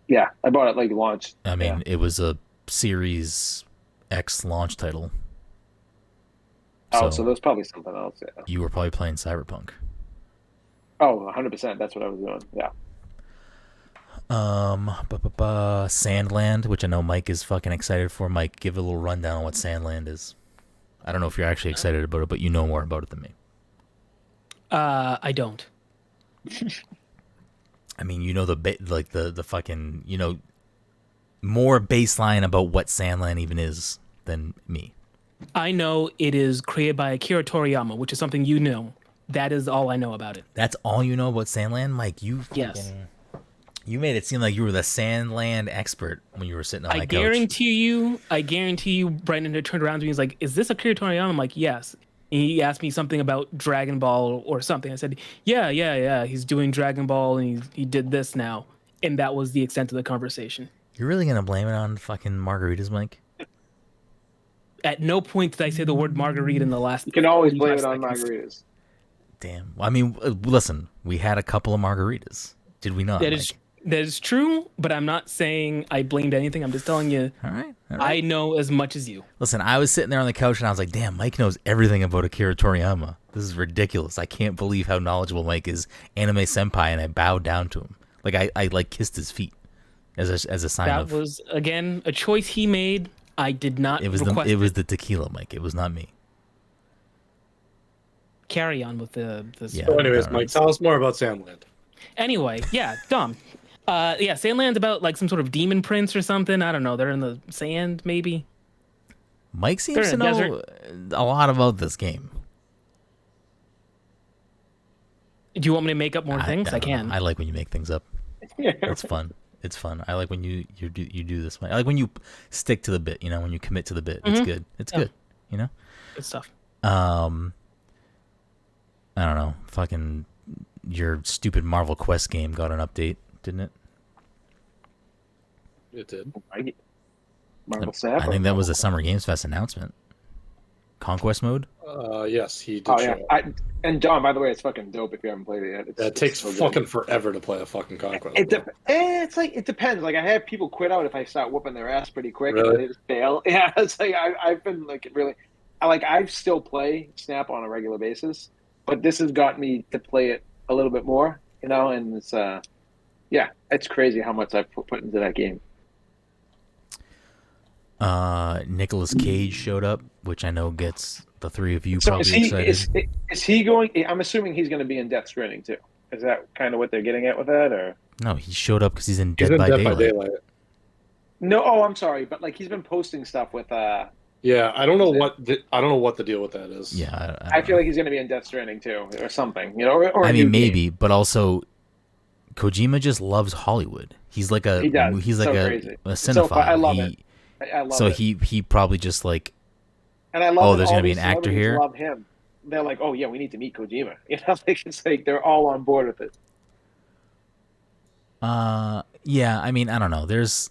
Yeah, I bought it like launch. I mean, it was a Series X launch title. So there's probably something else. Yeah. You were probably playing Cyberpunk. Oh, 100%. That's what I was doing. Yeah. Sandland, which I know Mike is fucking excited for. Mike, give a little rundown on what Sandland is. I don't know if you're actually excited about it, but you know more about it than me. I don't. I mean, the fucking, more baseline about what Sandland even is than me. I know it is created by Akira Toriyama, which is something you know. That is all I know about it. That's all you know about Sandland, Mike? Yes. You made it seem like you were the Sandland expert when you were sitting on my couch. I guarantee you, Brenden had turned around to me. He's like, "Is this Akira Toriyama?" I'm like, "Yes." And he asked me something about Dragon Ball or something. I said, "Yeah. He's doing Dragon Ball, and he did this now." And that was the extent of the conversation. You're really gonna blame it on fucking margaritas, Mike? At no point did I say the word margarita in the last. You can always blame it 45 on seconds. margaritas. Damn. I mean, listen, we had a couple of margaritas. Did we not? That is true, but I'm not saying I blamed anything. I'm just telling you. All right. I know as much as you. Listen, I was sitting there on the couch and I was like, damn, Mike knows everything about Akira Toriyama. This is ridiculous. I can't believe how knowledgeable Mike is, anime senpai, and I bowed down to him. Like I like kissed his feet as a sign of. That was again a choice he made. I did not request it was the tequila, Mike. It was not me. Carry on with the Yeah. So anyways, Mike, tell us more about Sandland. Anyway, yeah, Dom. Sandland's about like some sort of demon prince or something. I don't know. They're in the sand, maybe. Mike seems to They're in a know a lot about this game. Do you want me to make up more things? I can. I like when you make things up. Yeah. It's fun. It's fun. I like when you do this. I like when you stick to the bit. You know, when you commit to the bit. It's good. It's good. You know. Good stuff. I don't know. Fucking your stupid Marvel Quest game got an update, didn't it? It did. Marvel Snap. I think that was a Summer Games Fest announcement. Conquest mode. Yes, he did. Oh show yeah. up. And John, by the way, it's fucking dope if you haven't played it yet. It takes so good. fucking forever to play a fucking Conquest. It's like it depends. Like I have people quit out if I start whooping their ass pretty quick Really? and they just fail. Yeah, it's like I've been like really, I still play Snap on a regular basis, but this has got me to play it a little bit more, you know. And it's it's crazy how much I've put into that game. Nicolas Cage showed up, which I know gets the three of you probably excited. Is he going? I'm assuming he's going to be in Death Stranding too. Is that kind of what they're getting at with that, or? No, he showed up because he's in He's Dead in by Dead by Daylight. Daylight. No, oh, I'm sorry, but like he's been posting stuff with. Yeah, I don't know what the deal with that is. Yeah, I feel like he's going to be in Death Stranding too, or something. You know, or I a mean, new maybe, game. but also, Kojima just loves Hollywood. He's like a He does. he's like So a crazy. cinephile. I love it. I love so it. he probably just like, And I love there's all gonna be these an actor celebrities here? Love him. They're like, oh yeah, we need to meet Kojima. You know, like it's like they're all on board with it. yeah. I mean, I don't know. There's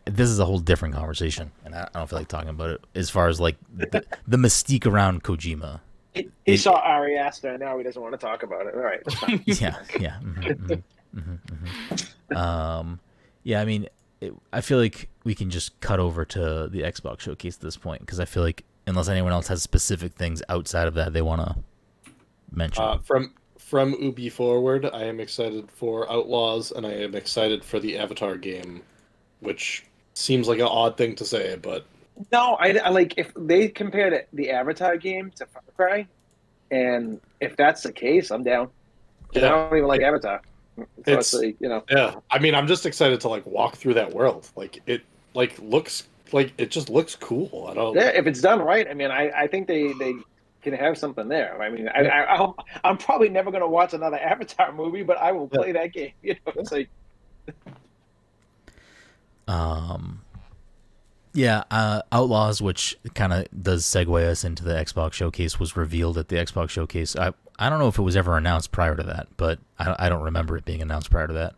this is a whole different conversation, and I don't feel like talking about it. As far as like the mystique around Kojima. He saw Ari Aster, and now he doesn't want to talk about it. All right. That's fine. Yeah. Yeah, I mean, I feel like we can just cut over to the Xbox showcase at this point, because I feel like unless anyone else has specific things outside of that they want to mention. From Ubi forward, I am excited for Outlaws, and I am excited for the Avatar game, which seems like an odd thing to say, but No, I like if they compared the Avatar game to Far Cry, and if that's the case, I'm down. And I don't even like Avatar. So it's like, you know. Yeah, I mean, I'm just excited to like walk through that world. Like it, like looks like it just looks cool. I don't. Yeah, if it's done right, I mean, I think they can have something there. I mean, I'm probably never going to watch another Avatar movie, but I will play that game. You know, it's like. Yeah, Outlaws, which kind of does segue us into the Xbox showcase, was revealed at the Xbox showcase. I don't know if it was ever announced prior to that, but I don't remember it being announced prior to that.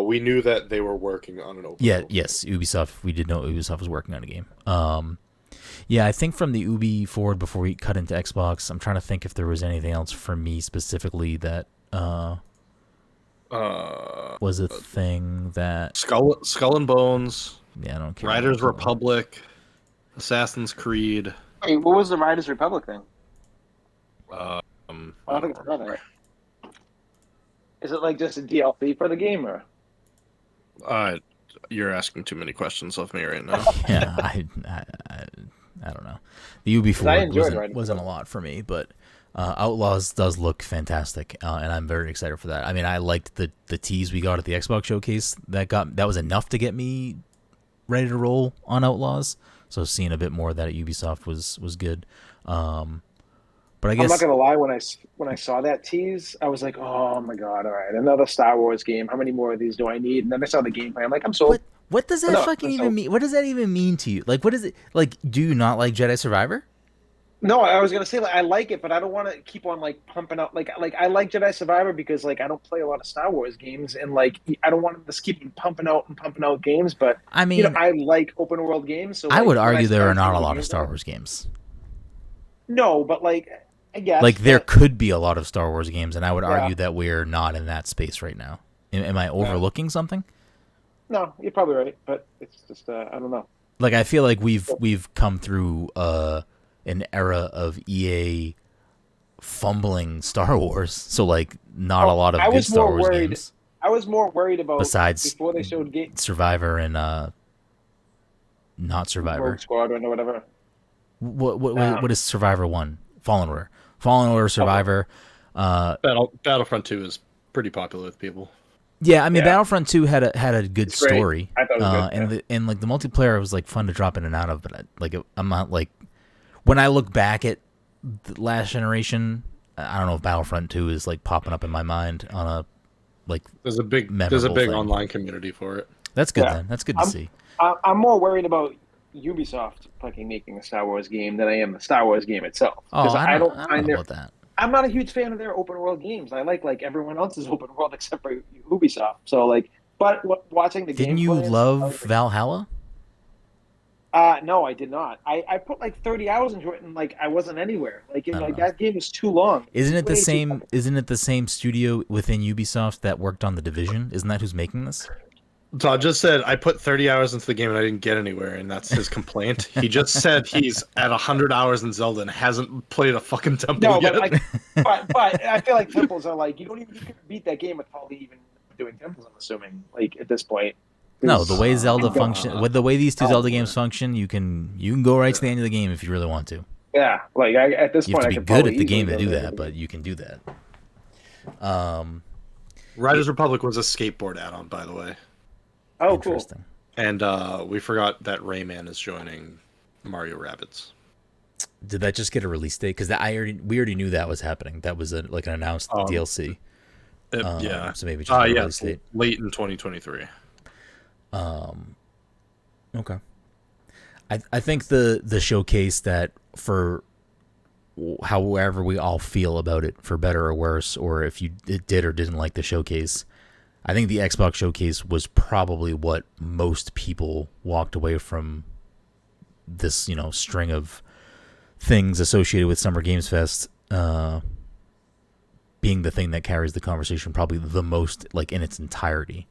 We knew that they were working on an open. Yeah, yes, Ubisoft. We did know Ubisoft was working on a game. Yeah, I think from the Ubi forward before we cut into Xbox, I'm trying to think if there was anything else for me specifically that was a thing that Skull and Bones. Yeah, I don't care. Riders Republic, Assassin's Creed. Hey, what was the Riders Republic thing? I I think it's another. Is it like just a DLC for the game, or? You're asking too many questions of me right now. Yeah, I don't know. The Ubi forward wasn't a lot for me, but Outlaws does look fantastic, and I'm very excited for that. I mean, I liked the tease we got at the Xbox showcase. That was enough to get me ready to roll on Outlaws. So seeing a bit more of that at Ubisoft was good. But I I'm not guess gonna lie. When I saw that tease, I was like, "Oh my god! All right, another Star Wars game. How many more of these do I need?" And then I saw the gameplay. I'm like, "I'm sold." what does that No, fucking I'm even sold. mean? What does that even mean to you? Like, what is it? Like, do you not like Jedi Survivor? No, I was gonna say like I like it, but I don't want to keep on like pumping out like I like Jedi Survivor because like I don't play a lot of Star Wars games and like I don't want to just keep pumping out games. But I mean, I like open world games, so I like would when argue there are started not seeing a the lot of Star gameplay, Wars games. no, but like I guess Like, there but, could be a lot of Star Wars games, and I would yeah, argue that we're not in that space right now. Am I overlooking something? no, you're probably right, but it's just I don't know. Like, I feel like we've come through an era of EA fumbling Star Wars, so like not a lot of I good was Star more Wars worried. games I was more worried about besides before they showed Survivor and not Survivor. Rogue Squadron or whatever. What is Survivor 1? Fallen Order. Fallen Order, Survivor. Battlefront 2 is pretty popular with people. Yeah, I mean, Yeah. Battlefront 2 had a good It's great. story. I thought it was good, and like the multiplayer was like fun to drop in and out of, but I'm not like, when I look back at the last generation, I don't know if Battlefront 2 is like popping up in my mind on a like There's a big memorable thing. online community for it. That's good Yeah. then. That's good to see. I'm more worried about Ubisoft fucking making a Star Wars game than I am the Star Wars game itself. Oh, Because I don't find know about that. I'm not a huge fan of their open world games. I like everyone else's open world except for Ubisoft. So like, but watching the Didn't you gameplay, love Valhalla? No, I did not. I put like 30 hours into it and like I wasn't anywhere. Like that game is too long. Isn't it the Way too same? long. Isn't it the same studio within Ubisoft that worked on The Division? Isn't that who's making this? Todd just said I put 30 hours into the game and I didn't get anywhere, and that's his complaint. He just said he's at 100 hours in Zelda and hasn't played a fucking temple No, yet. but like, but I feel like temples are like you can beat that game without even doing temples. I'm assuming like at this point. No, the way Zelda God. function, with the way these two Zelda games function, you can go right to the end of the game if you really want to. Yeah, like at this You have point, to I be could good probably at the game to easily do go that, but you can do that. Riders Republic was a skateboard add-on, by the way. Oh, cool. Interesting. And we forgot that Rayman is joining Mario Rabbids. Did that just get a release date? Because we already knew that was happening. That was like an announced DLC. Yeah. So maybe just a release it's date. late in 2023. Okay. I think the showcase that, for however we all feel about it, for better or worse, or if you did or didn't like the showcase, I think the Xbox showcase was probably what most people walked away from this, string of things associated with Summer Games Fest being the thing that carries the conversation probably the most, like in its entirety.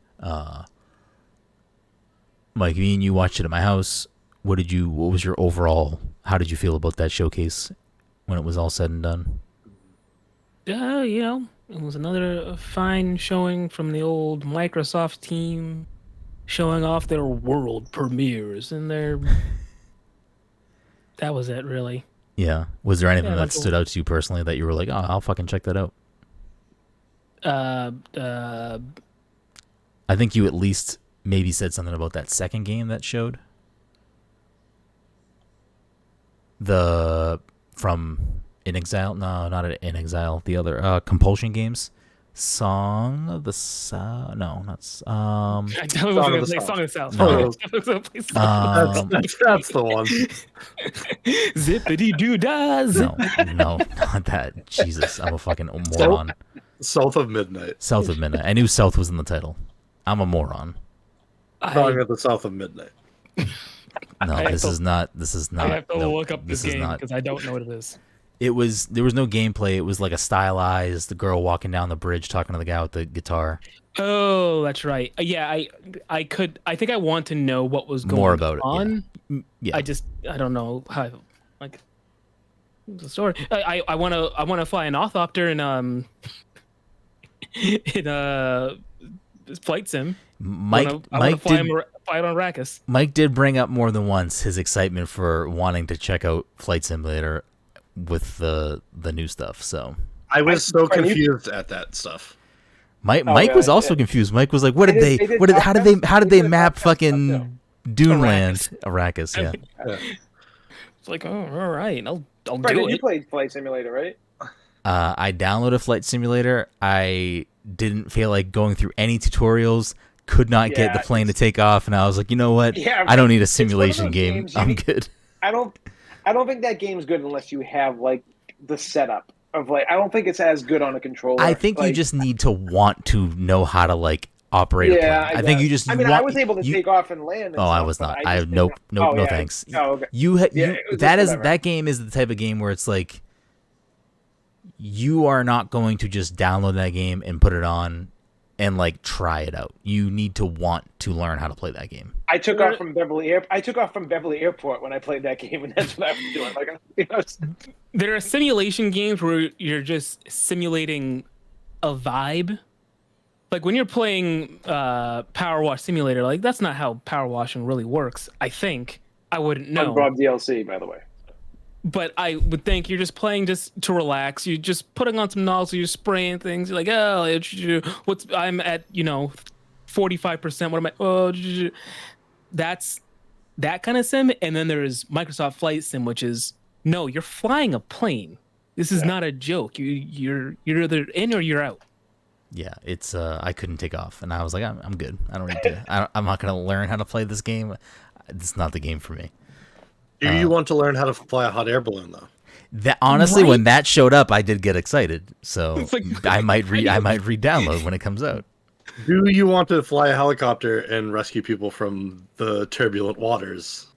Mike, me and you watched it at my house. What was your overall, how did you feel about that showcase when it was all said and done? It was another fine showing from the old Microsoft team, showing off their world premieres and that was it, really. Yeah. Was there anything that stood out to you personally that you were like, oh, I'll fucking check that out? I think you at least maybe said something about that second game that showed. From In Exile? No, not In Exile. The other Compulsion games. Song of the South? No, not. I definitely was going to play Song of the South. No. That's the one. Zippity doo dah. No, not that. Jesus, I'm a fucking moron. South of Midnight. South of Midnight. I knew South was in the title. I'm a moron. Talking at the South of Midnight. No, this is not. I have to look up this game because I don't know what it is. There was no gameplay. It was like a stylized, the girl walking down the bridge talking to the guy with the guitar. Oh, that's right. Yeah, I think I want to know what was going More about on. it. Yeah. I don't know how, like, the story. I want to fly an orthopter in flight sim. Mike fly on Arrakis. Mike did bring up more than once his excitement for wanting to check out Flight Simulator with the new stuff. So I was so confused at that stuff. Mike was also confused. Mike was like, "What did they? How did they map fucking Duneland, Arrakis?" Yeah. like, oh, all right, I'll do Brenden, you it. played Flight Simulator, right? I downloaded Flight Simulator. I didn't feel like going through any tutorials. Could not get the plane to take off, and I was like, you know what? Yeah, I don't need a it's one of simulation those game. games you I'm need- good. I don't think that game's good unless you have like the setup of like. I don't think it's as good on a controller. I think you Like, just need to want to know how to like operate a plane. I think you just. I mean, want, I was able to take off and land. And Oh, I stuff, was but not. I I just nope, didn't- nope, oh, no yeah. thanks. Oh, okay. You it was that just is whatever. that game is the type of game where it's like you are not going to just download that game and put it on and like try it out. You need to want to learn how to play that game. I took off from Beverly Airport when I played that game, and that's what I was doing. Like, you know, There are simulation games where you're just simulating a vibe. Like when you're playing Power Wash Simulator, like that's not how power washing really works. I think I wouldn't know. Bob DLC, by the way. But I would think you're just playing just to relax. You're just putting on some nozzle. You're spraying things. You're like, oh, what's I'm at 45%. What am I? Oh, that's that kind of sim. And then there's Microsoft Flight Sim, which is no, you're flying a plane. This is not a joke. You're either in or you're out. Yeah, it's I couldn't take off, and I was like, I'm good. I don't need to. I'm not gonna learn how to play this game. It's not the game for me. Do you want to learn how to fly a hot air balloon though? That honestly, Right? when that showed up, I did get excited. So It's like- I might re-download when it comes out. Do you want to fly a helicopter and rescue people from the turbulent waters?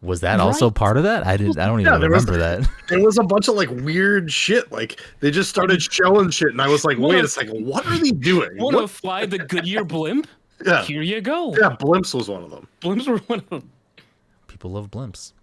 Was that also Right. part of that? I don't even there was- remember that. There was a bunch of like weird shit. Like they just started showing shit, and I was like, Wanna- "Wait a second, what are they doing?" Want to What? fly the Goodyear blimp? Yeah, Here you go. yeah. Blimps was one of them. Blimps were one of them. People love blimps.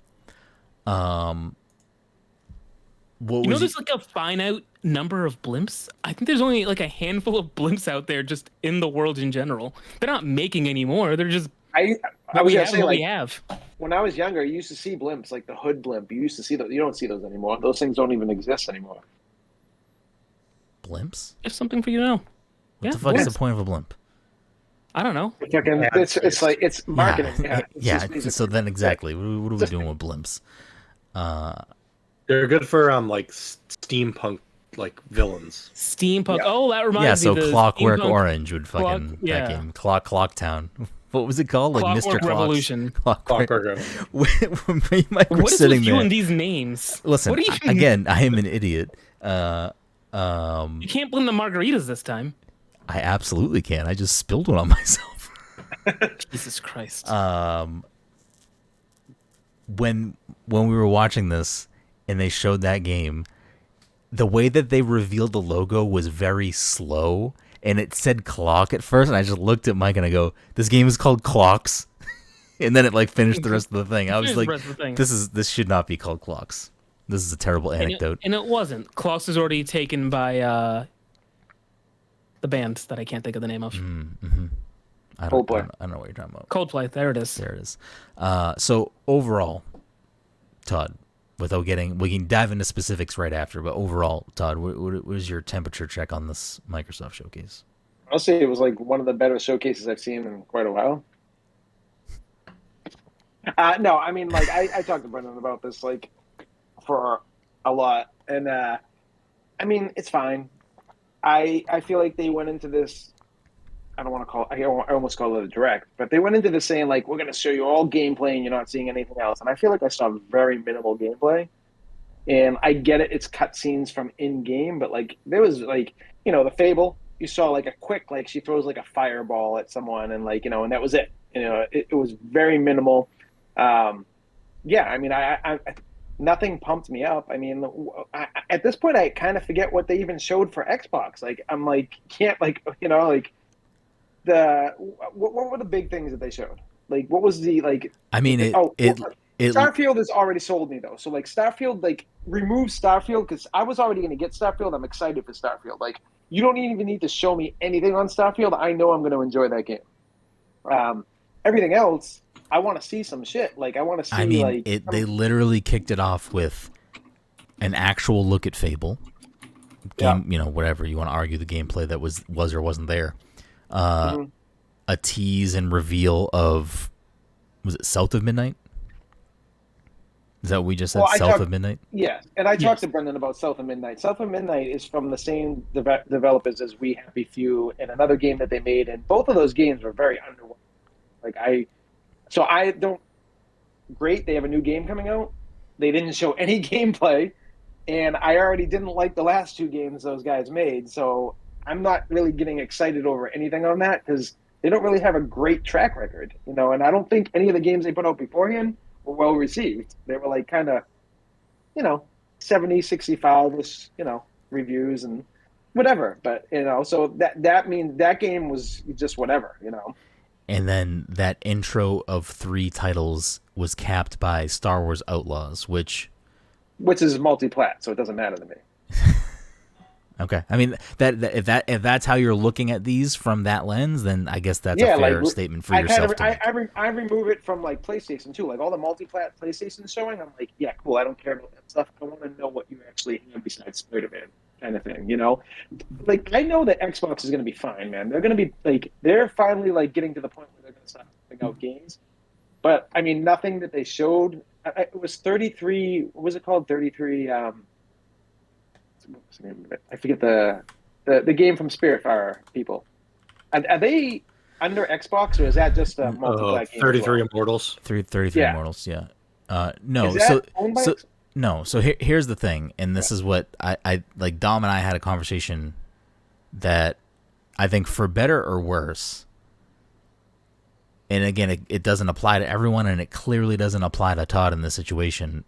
What You know, was there's like a finite number of blimps. I think there's only like a handful of blimps out there just in the world in general. They're not making any more. They're just I what was we gonna have. say, What like, we have. when I was younger, you used to see blimps, like the hood blimp. You used to see those. You don't see those anymore. Those things don't even exist anymore. blimps? Just something for you to know. What the fuck is the point of a blimp? I don't know. It's like it's marketing. Yeah, It's yeah. just basically- So then, exactly, what are we doing with blimps? They're good for like steampunk like villains. Steampunk. Yeah. Oh, that reminds Yeah, me. so the Clockwork steampunk Orange would fucking yeah. that game. Clocktown. What was it called? Like Clockwork Mr. Clocks? Revolution. Clockwork. Clockwork. When me and Mike were What is sitting with you there. and these names? Listen, What are you? again, I am an idiot. You can't blame the margaritas this time. I absolutely can. I just spilled one on myself. Jesus Christ. When we were watching this and they showed that game, the way that they revealed the logo was very slow, and it said clock at first, and I just looked at Mike and I go, "This game is called Clocks," and then it like finished the rest of the thing. I was Finished the like, rest of the thing. "This should not be called Clocks. This is a terrible anecdote." And it wasn't. Klaus is already taken by the band that I can't think of the name of. I don't Coldplay. know what you're talking about. Coldplay. There it is. There it is. So overall, Todd, without getting, we can dive into specifics right after, but overall, Todd, what was your temperature check on this Microsoft showcase? I'll say it was like one of the better showcases I've seen in quite a while. No, I mean, like I talked to Brenden about this like for a lot, and I mean, it's fine. I feel like they went into this. I don't want to call. I almost call it a direct, but they went into this saying like, we're going to show you all gameplay, and you're not seeing anything else. And I feel like I saw very minimal gameplay. And I get it; it's cutscenes from in game, but like there was like the Fable. You saw like a quick like she throws like a fireball at someone, and like and that was it. It was very minimal. Yeah, I mean, I nothing pumped me up. I mean, at this point, I kind of forget what they even showed for Xbox. Like, I'm like, can't like like. What were the big things that they showed? Like, what was the like? I mean, Starfield has already sold me though. So like, Starfield, like, remove Starfield because I was already going to get Starfield. I'm excited for Starfield. Like, you don't even need to show me anything on Starfield. I know I'm going to enjoy that game. Everything else, I want to see some shit. Like, I want to see. I mean, like, they literally kicked it off with an actual look at Fable. Game, whatever you want to argue the gameplay that was or wasn't there. A tease and reveal of, was it South of Midnight? Is that what we just said? Well, South of Midnight? Yeah, and I Yes. talked to Brenden about South of Midnight. South of Midnight is from the same developers as We Happy Few and another game that they made, and both of those games were very underwhelming. So I don't. Great, they have a new game coming out. They didn't show any gameplay, and I already didn't like the last two games those guys made. So I'm not really getting excited over anything on that because they don't really have a great track record, and I don't think any of the games they put out beforehand were well received. They were like kind of, 70, 65 ish, reviews and whatever. But so that means that game was just whatever. And then that intro of 3 titles was capped by Star Wars Outlaws, which is multi-plat, so it doesn't matter to me. Okay, I mean if that's how you're looking at these from that lens, then I guess that's a fair statement for yourself. I remove it from like PlayStation too, like all the multi-plat PlayStation showing. I'm like, yeah, cool. I don't care about that stuff. I want to know what you actually have besides Spider-Man, kind of thing. Like I know that Xbox is going to be fine, man. They're going to be like they're finally like getting to the point where they're going to start putting out games. But I mean, nothing that they showed. It was 33. What was it called? 33. What's the name of it? I forget the game from Spiritfarer people. Are they under Xbox or is that just a multi-plat game? 33 Immortals. 33 Immortals, yeah. No, is that owned by Xbox? No. So here's the thing, and this is what I like. Dom and I had a conversation that I think, for better or worse, and again, it doesn't apply to everyone, and it clearly doesn't apply to Todd in this situation,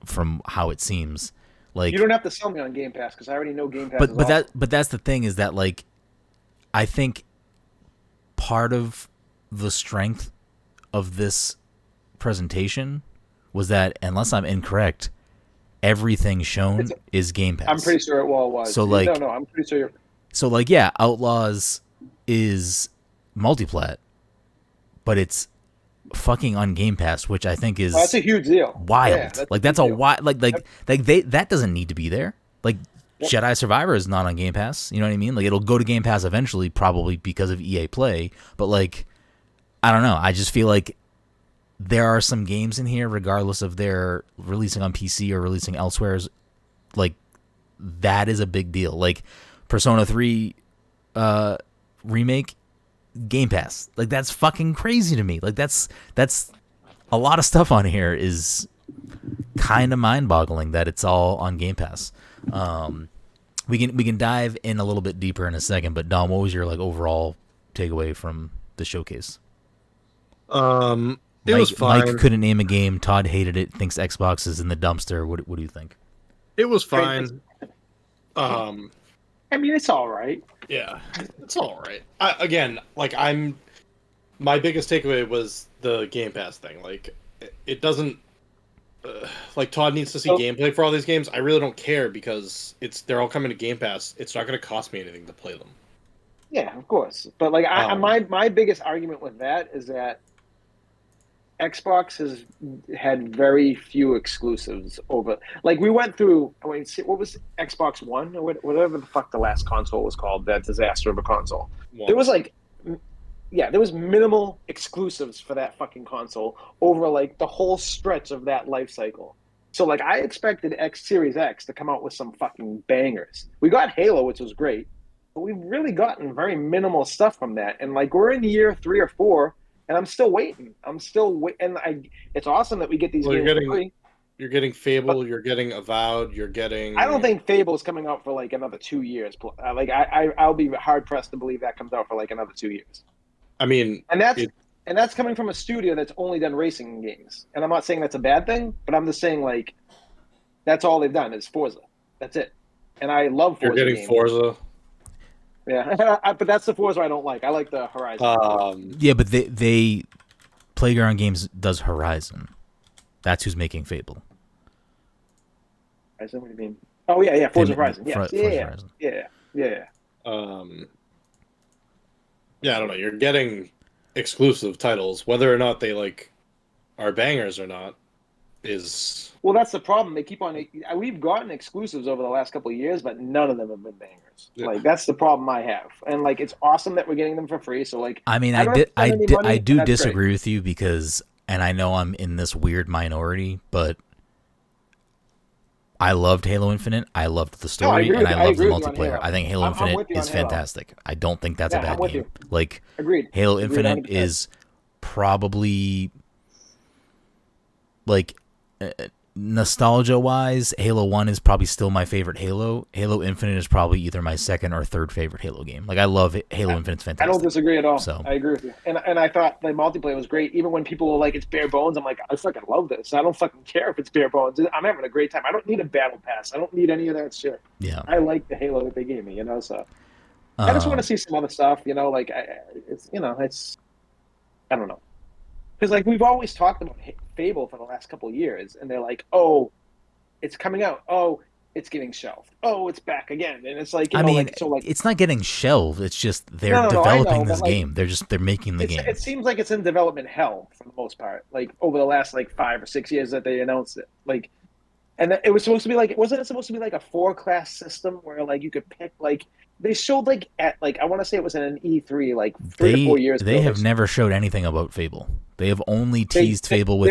from how it seems. Like, you don't have to sell me on Game Pass because I already know Game Pass. But that's the thing, is that like I think part of the strength of this presentation was that, unless I'm incorrect, everything shown is Game Pass. I'm pretty sure it was. So like, no, I'm pretty sure. So like, yeah, Outlaws is multiplat, but it's fucking on Game Pass, which I think is that's a huge deal. Wild. Yeah, that's a wild. That doesn't need to be there. Like, Jedi Survivor is not on Game Pass. You know what I mean? Like, it'll go to Game Pass eventually, probably because of EA Play. But like, I don't know. I just feel like there are some games in here, regardless of their releasing on PC or releasing elsewhere, like, that is a big deal. Like, Persona 3 remake, Game Pass. Like, that's fucking crazy to me. Like, that's a lot of stuff on here is kind of mind-boggling that it's all on Game Pass. We can dive in a little bit deeper in a second, but Dom, what was your like overall takeaway from the showcase? It was fine. Mike couldn't name a game. Todd hated it. Thinks Xbox is in the dumpster. What do you think? It was fine. I mean, it's all right. Yeah, it's all right. My biggest takeaway was the Game Pass thing. Like, it doesn't. Like, Todd needs to see gameplay for all these games. I really don't care because they're all coming to Game Pass. It's not going to cost me anything to play them. Yeah, of course. But like, my biggest argument with that is that Xbox has had very few exclusives over. Like, we went through. What was Xbox One or whatever the fuck the last console was called? That disaster of a console. There was like. Yeah, there was minimal exclusives for that fucking console over like the whole stretch of that life cycle. So like, I expected Series X to come out with some fucking bangers. We got Halo, which was great, but we've really gotten very minimal stuff from that. And like, we're in year 3 or 4, and I'm still waiting. It's awesome that we get these games for free. You're getting Fable. You're getting Avowed. You're getting. I don't think Fable is coming out for like another 2 years. Like, I'll be hard pressed to believe that comes out for like another 2 years. I mean, and that's coming from a studio that's only done racing games. And I'm not saying that's a bad thing, but I'm just saying, like, that's all they've done is Forza. That's it. And I love Forza. You're getting Forza. Yeah, but that's the Forza I don't like. I like the Horizon. Yeah, but they Playground Games does Horizon. That's who's making Fable. Horizon? What do you mean? Oh yeah, Forza Horizon. Yeah, Horizon. Yeah. Yeah, I don't know. You're getting exclusive titles, whether or not they like are bangers or not. Well, that's the problem. They keep on. We've gotten exclusives over the last couple of years, but none of them have been bangers. Yeah. Like, that's the problem I have. And like, it's awesome that we're getting them for free. So like, I mean, I do disagree with you because, and I know I'm in this weird minority, but I loved Halo Infinite. I loved the No, I story, agree and with I you. I loved the agree with you on multiplayer. Halo. I think Halo I'm Infinite with you is on Halo. fantastic. I don't think that's a Yeah, bad I'm with game. you. Like Agreed. Halo Agreed, Infinite 100%. is probably like nostalgia-wise, Halo 1 is probably still my favorite Halo. Halo Infinite is probably either my second or third favorite Halo game. Like I love it. Halo Infinite's fantastic. I don't disagree at all. So I agree with you. And I thought the multiplayer was great. Even when people were like, it's bare bones, I'm like, I fucking love this. I don't fucking care if it's bare bones. I'm having a great time. I don't need a battle pass. I don't need any of that shit. yeah. I like the Halo that they gave me, so I just want to see some other stuff, like it's I don't know. Because like we've always talked about Fable for the last couple of years, and they're like, "Oh, it's coming out. Oh, it's getting shelved. Oh, it's back again." And it's like, I mean, like it's not getting shelved. It's just they're No, developing I know, this but, like, game. They're making the game. It seems like it's in development hell for the most part. Like over the last like 5 or 6 years that they announced it. Like, and it was supposed to be like, wasn't it supposed to be like a 4-class system where like you could pick like they showed like at like I want to say it was in an E3 like 3 to 4 years ago. They have never showed anything about Fable. They have only teased Fable with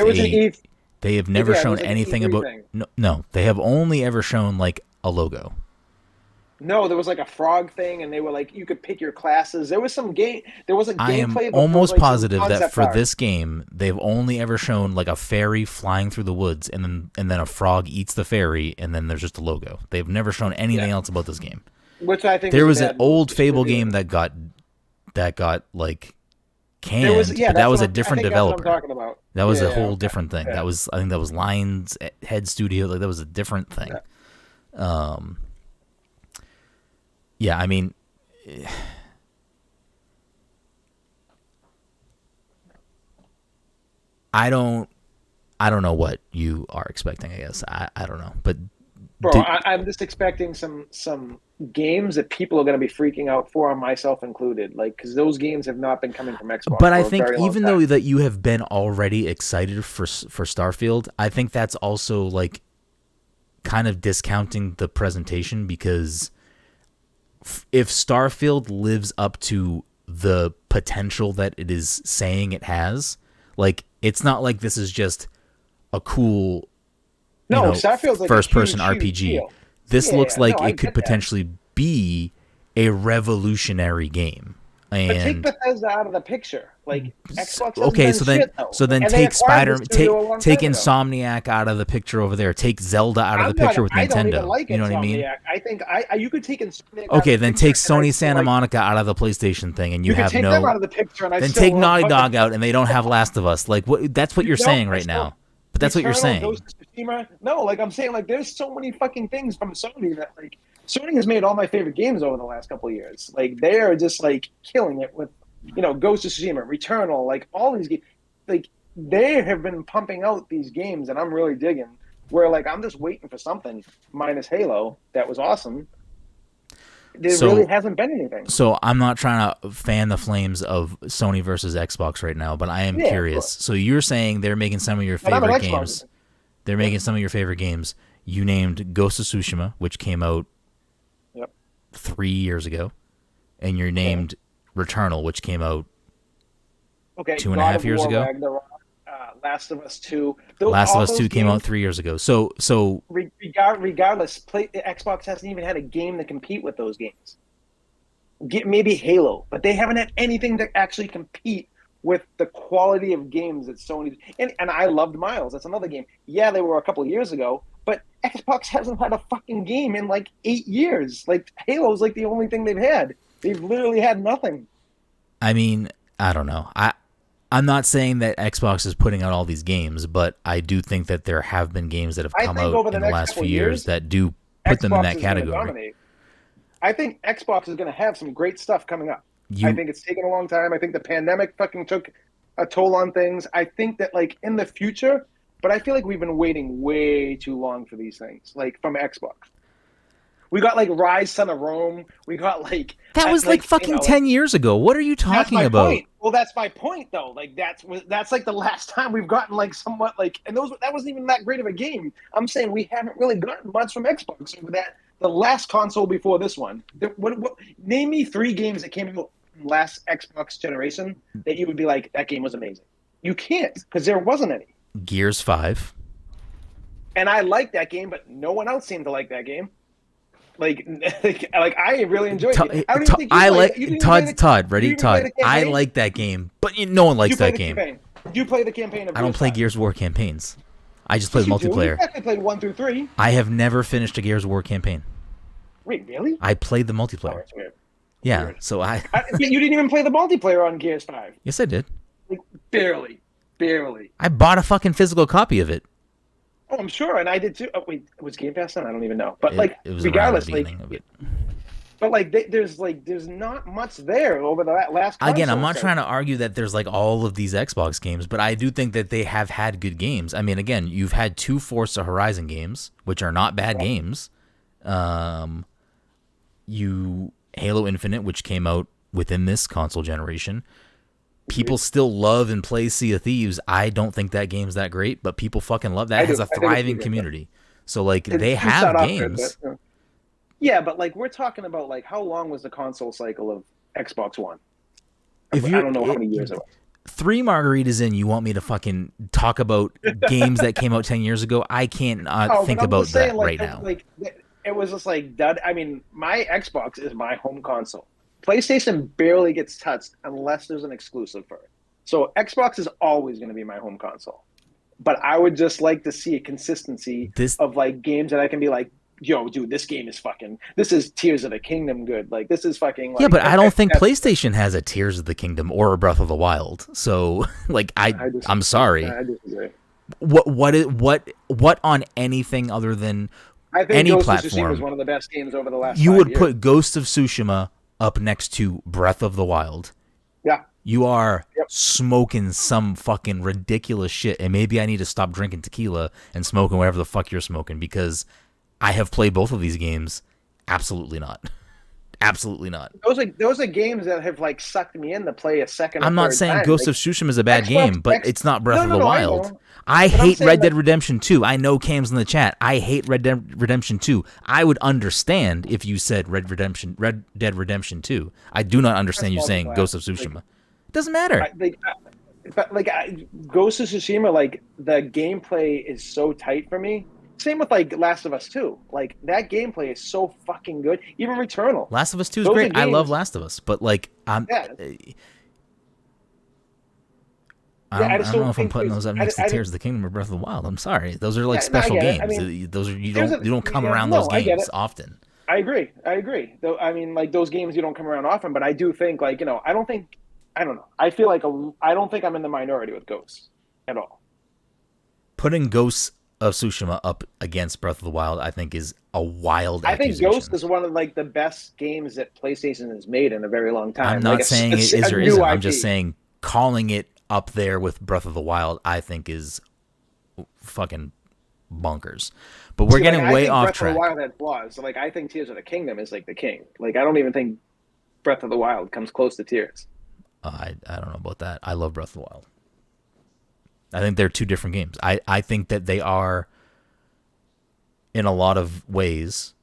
They have never shown anything about. No, they have only ever shown like a logo. No, there was like a frog thing, and they were like you could pick your classes. There was some game. There was a gameplay. I am almost positive that for this game, they've only ever shown like a fairy flying through the woods, and then a frog eats the fairy, and then there's just a logo. They've never shown anything else about this game. Which I think there was an old Fable game that got like canned, but that was a different developer. That was a whole different thing. Yeah. I think that was Lions Head Studio. Like that was a different thing. Yeah. Yeah, I mean, I don't know what you are expecting. I guess I don't know, but bro, I'm just expecting some games that people are going to be freaking out for, myself included. Like, because those games have not been coming from Xbox. But I think even though that you have been already excited for Starfield, I think that's also like kind of discounting the presentation, because if Starfield lives up to the potential that it is saying it has, like it's not like this is just a cool Starfield's like first-person huge RPG. deal. This looks like it could potentially be a revolutionary game. And but take Bethesda out of the picture. Like Xbox. Okay, so then take take Insomniac out of the picture over there. Take Zelda out of the picture with Nintendo. I don't even like you know what I mean? I think you could take Insomniac. Okay, then take Sony Santa Monica out of the PlayStation thing, and you have take them out of the picture. And then take Naughty Dog out, and they don't have Last of Us. Like what? That's what you're saying right now. But that's what you're saying. No, like I'm saying, like there's so many fucking things from Sony that like Sony has made all my favorite games over the last couple of years. Like they are just like killing it with, Ghost of Tsushima, Returnal, like all these games. Like they have been pumping out these games, and I'm really digging. Where like I'm just waiting for something minus Halo that was awesome. There really hasn't been anything. So I'm not trying to fan the flames of Sony versus Xbox right now, but I am curious. So you're saying they're making some of your favorite games. They're making some of your favorite games. You named Ghost of Tsushima, which came out 3 years ago, and you named Returnal, which came out 2.5 years ago. Last of Us 2. Last of Us 2 came out 3 years ago. So regardless, Xbox hasn't even had a game to compete with those games. Maybe Halo, but they haven't had anything to actually compete with the quality of games that Sony. And I loved Miles. That's another game. Yeah, they were a couple of years ago, but Xbox hasn't had a fucking game in like 8 years. Like Halo's like the only thing they've had. They've literally had nothing. I mean, I don't know. I'm not saying that Xbox is putting out all these games, but I do think that there have been games that have come out in the last few years that do put them in that category. I think Xbox is going to have some great stuff coming up. I think it's taken a long time. I think the pandemic fucking took a toll on things. I think that like in the future, but I feel like we've been waiting way too long for these things, like from Xbox. We got like Rise Son of Rome. We got like that was like fucking 10 years ago. What are you talking about? Point. Well, that's my point though. Like that's like the last time we've gotten like somewhat like, and that wasn't even that great of a game. I'm saying we haven't really gotten much from Xbox over that. The last console before this one. Name me 3 games that came out last Xbox generation that you would be like, that game was amazing. You can't, because there wasn't any. Gears 5. and I like that game, but no one else seemed to like that game. Like I really enjoyed it. I don't even think you played it. You didn't even play Todd, ready? you didn't play Todd, the campaign? I like that game, but no one likes that game. Campaign? Do you play the campaign of I don't play Gears 5? Gears of War campaigns. I just play Yes, you multiplayer. Do. You actually played 1 through 3. I have never finished a Gears of War campaign. Wait, really? I played the multiplayer. Oh, that's weird. Yeah, Weird. so But you didn't even play the multiplayer on Gears 5. Yes, I did. Like, barely. I bought a fucking physical copy of it. Oh, I'm sure, and I did too. Oh, wait, was Game Pass on? I don't even know. But It was regardless, around the beginning of it. But there's not much there over the last. Again, I'm not trying to argue that there's like all of these Xbox games, but I do think that they have had good games. I mean, again, you've had 2 Forza Horizon games, which are not bad games. Halo Infinite, which came out within this console generation. People still love and play Sea of Thieves. I don't think that game's that great, but people fucking love that. It has a thriving community. So like they have games. Yeah, but like we're talking about like how long was the console cycle of Xbox One? I don't know how many years it was. 3 margaritas in, you want me to fucking talk about games that came out 10 years ago? I can't think about that right now. Like it was just like dud. I mean, my Xbox is my home console. PlayStation barely gets touched unless there's an exclusive for it. So Xbox is always going to be my home console. But I would just like to see a consistency of like games that I can be like, yo, dude, this is Tears of the Kingdom good. Like this is fucking. Like, yeah, but I don't think PlayStation has a Tears of the Kingdom or a Breath of the Wild. So like I'm sorry. I disagree. What on anything other than I think any Ghost platform of Tsushima is one of the best games over the last. You 5 would years. put Ghost of Tsushima up next to Breath of the Wild. Yeah. You are smoking some fucking ridiculous shit, and maybe I need to stop drinking tequila and smoking whatever the fuck you're smoking because I have played both of these games. Absolutely not. Absolutely not. Those are games that have like sucked me in to play a second. I'm not saying Ghost of Tsushima is a bad game, but it's not Breath of the Wild. I hate Red Dead Redemption 2. I know Cam's in the chat. I hate Red Dead Redemption 2. I would understand if you said Red Dead Redemption 2. I do not understand you saying Ghost of Tsushima. It doesn't matter. Ghost of Tsushima, like the gameplay is so tight for me. Same with like Last of Us 2. Like that gameplay is so fucking good. Even Returnal. Last of Us 2 is great. I love Last of Us, but like I don't know if I'm putting those up next to Tears of the Kingdom or Breath of the Wild. I'm sorry. Those are like special games. I mean, those are you don't come around those games often. I agree. Though I mean, like those games you don't come around often, but I do think like, I don't know. I feel like I don't think I'm in the minority with Ghosts at all. Putting Ghosts of Tsushima up against Breath of the Wild, I think, is a wild accusation. I think Ghost is one of like the best games that PlayStation has made in a very long time. I'm not saying it is or isn't. I'm just saying calling it up there with Breath of the Wild, I think, is fucking bonkers. But we're getting way off track. Breath of the Wild had flaws. Like I think Tears of the Kingdom is like the king. Like I don't even think Breath of the Wild comes close to Tears. I don't know about that. I love Breath of the Wild. I think they're 2 different games. I think that they are, in a lot of ways,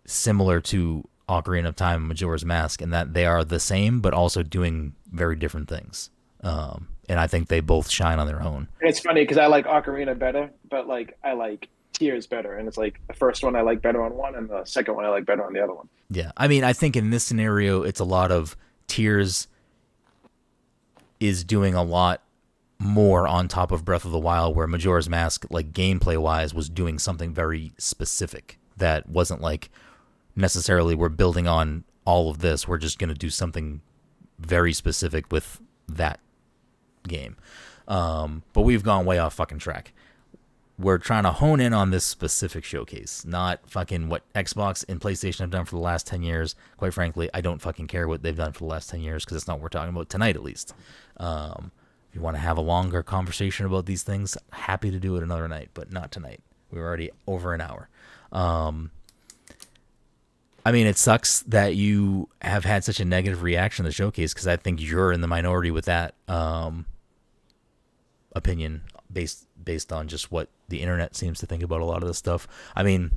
similar to Ocarina of Time and Majora's Mask, in that they are the same, but also doing very different things. And I think they both shine on their own. And it's funny because I like Ocarina better, but like I like Tears better. And it's like the first one I like better on one, and the second one I like better on the other one. Yeah, I mean, I think in this scenario, it's a lot of Tears is doing a lot more on top of Breath of the Wild, where Majora's Mask, like gameplay wise, was doing something very specific that wasn't like necessarily we're building on all of this. We're just going to do something very specific with that game. But we've gone way off fucking track. We're trying to hone in on this specific showcase, not fucking what Xbox and PlayStation have done for the last 10 years. Quite frankly, I don't fucking care what they've done for the last 10 years because it's not what we're talking about tonight, at least. If you want to have a longer conversation about these things, happy to do it another night, but not tonight. We're already over an hour. I mean, it sucks that you have had such a negative reaction to the showcase because I think you're in the minority with that opinion based on just what the internet seems to think about a lot of this stuff. I mean,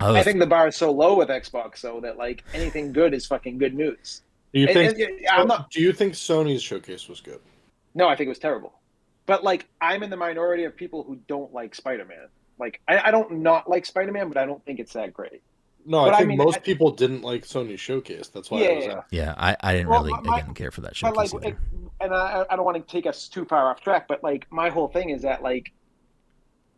I think the bar is so low with Xbox, so that like anything good is fucking good news. Do you think Sony's showcase was good? No, I think it was terrible. But like, I'm in the minority of people who don't like Spider-Man. like I don't not like Spider-Man, but I don't think it's that great. No, But I think most people didn't like Sony's showcase. That's why I was asking. Yeah, I didn't really again care for that but showcase like, either. and I don't want to take us too far off track, but like my whole thing is that like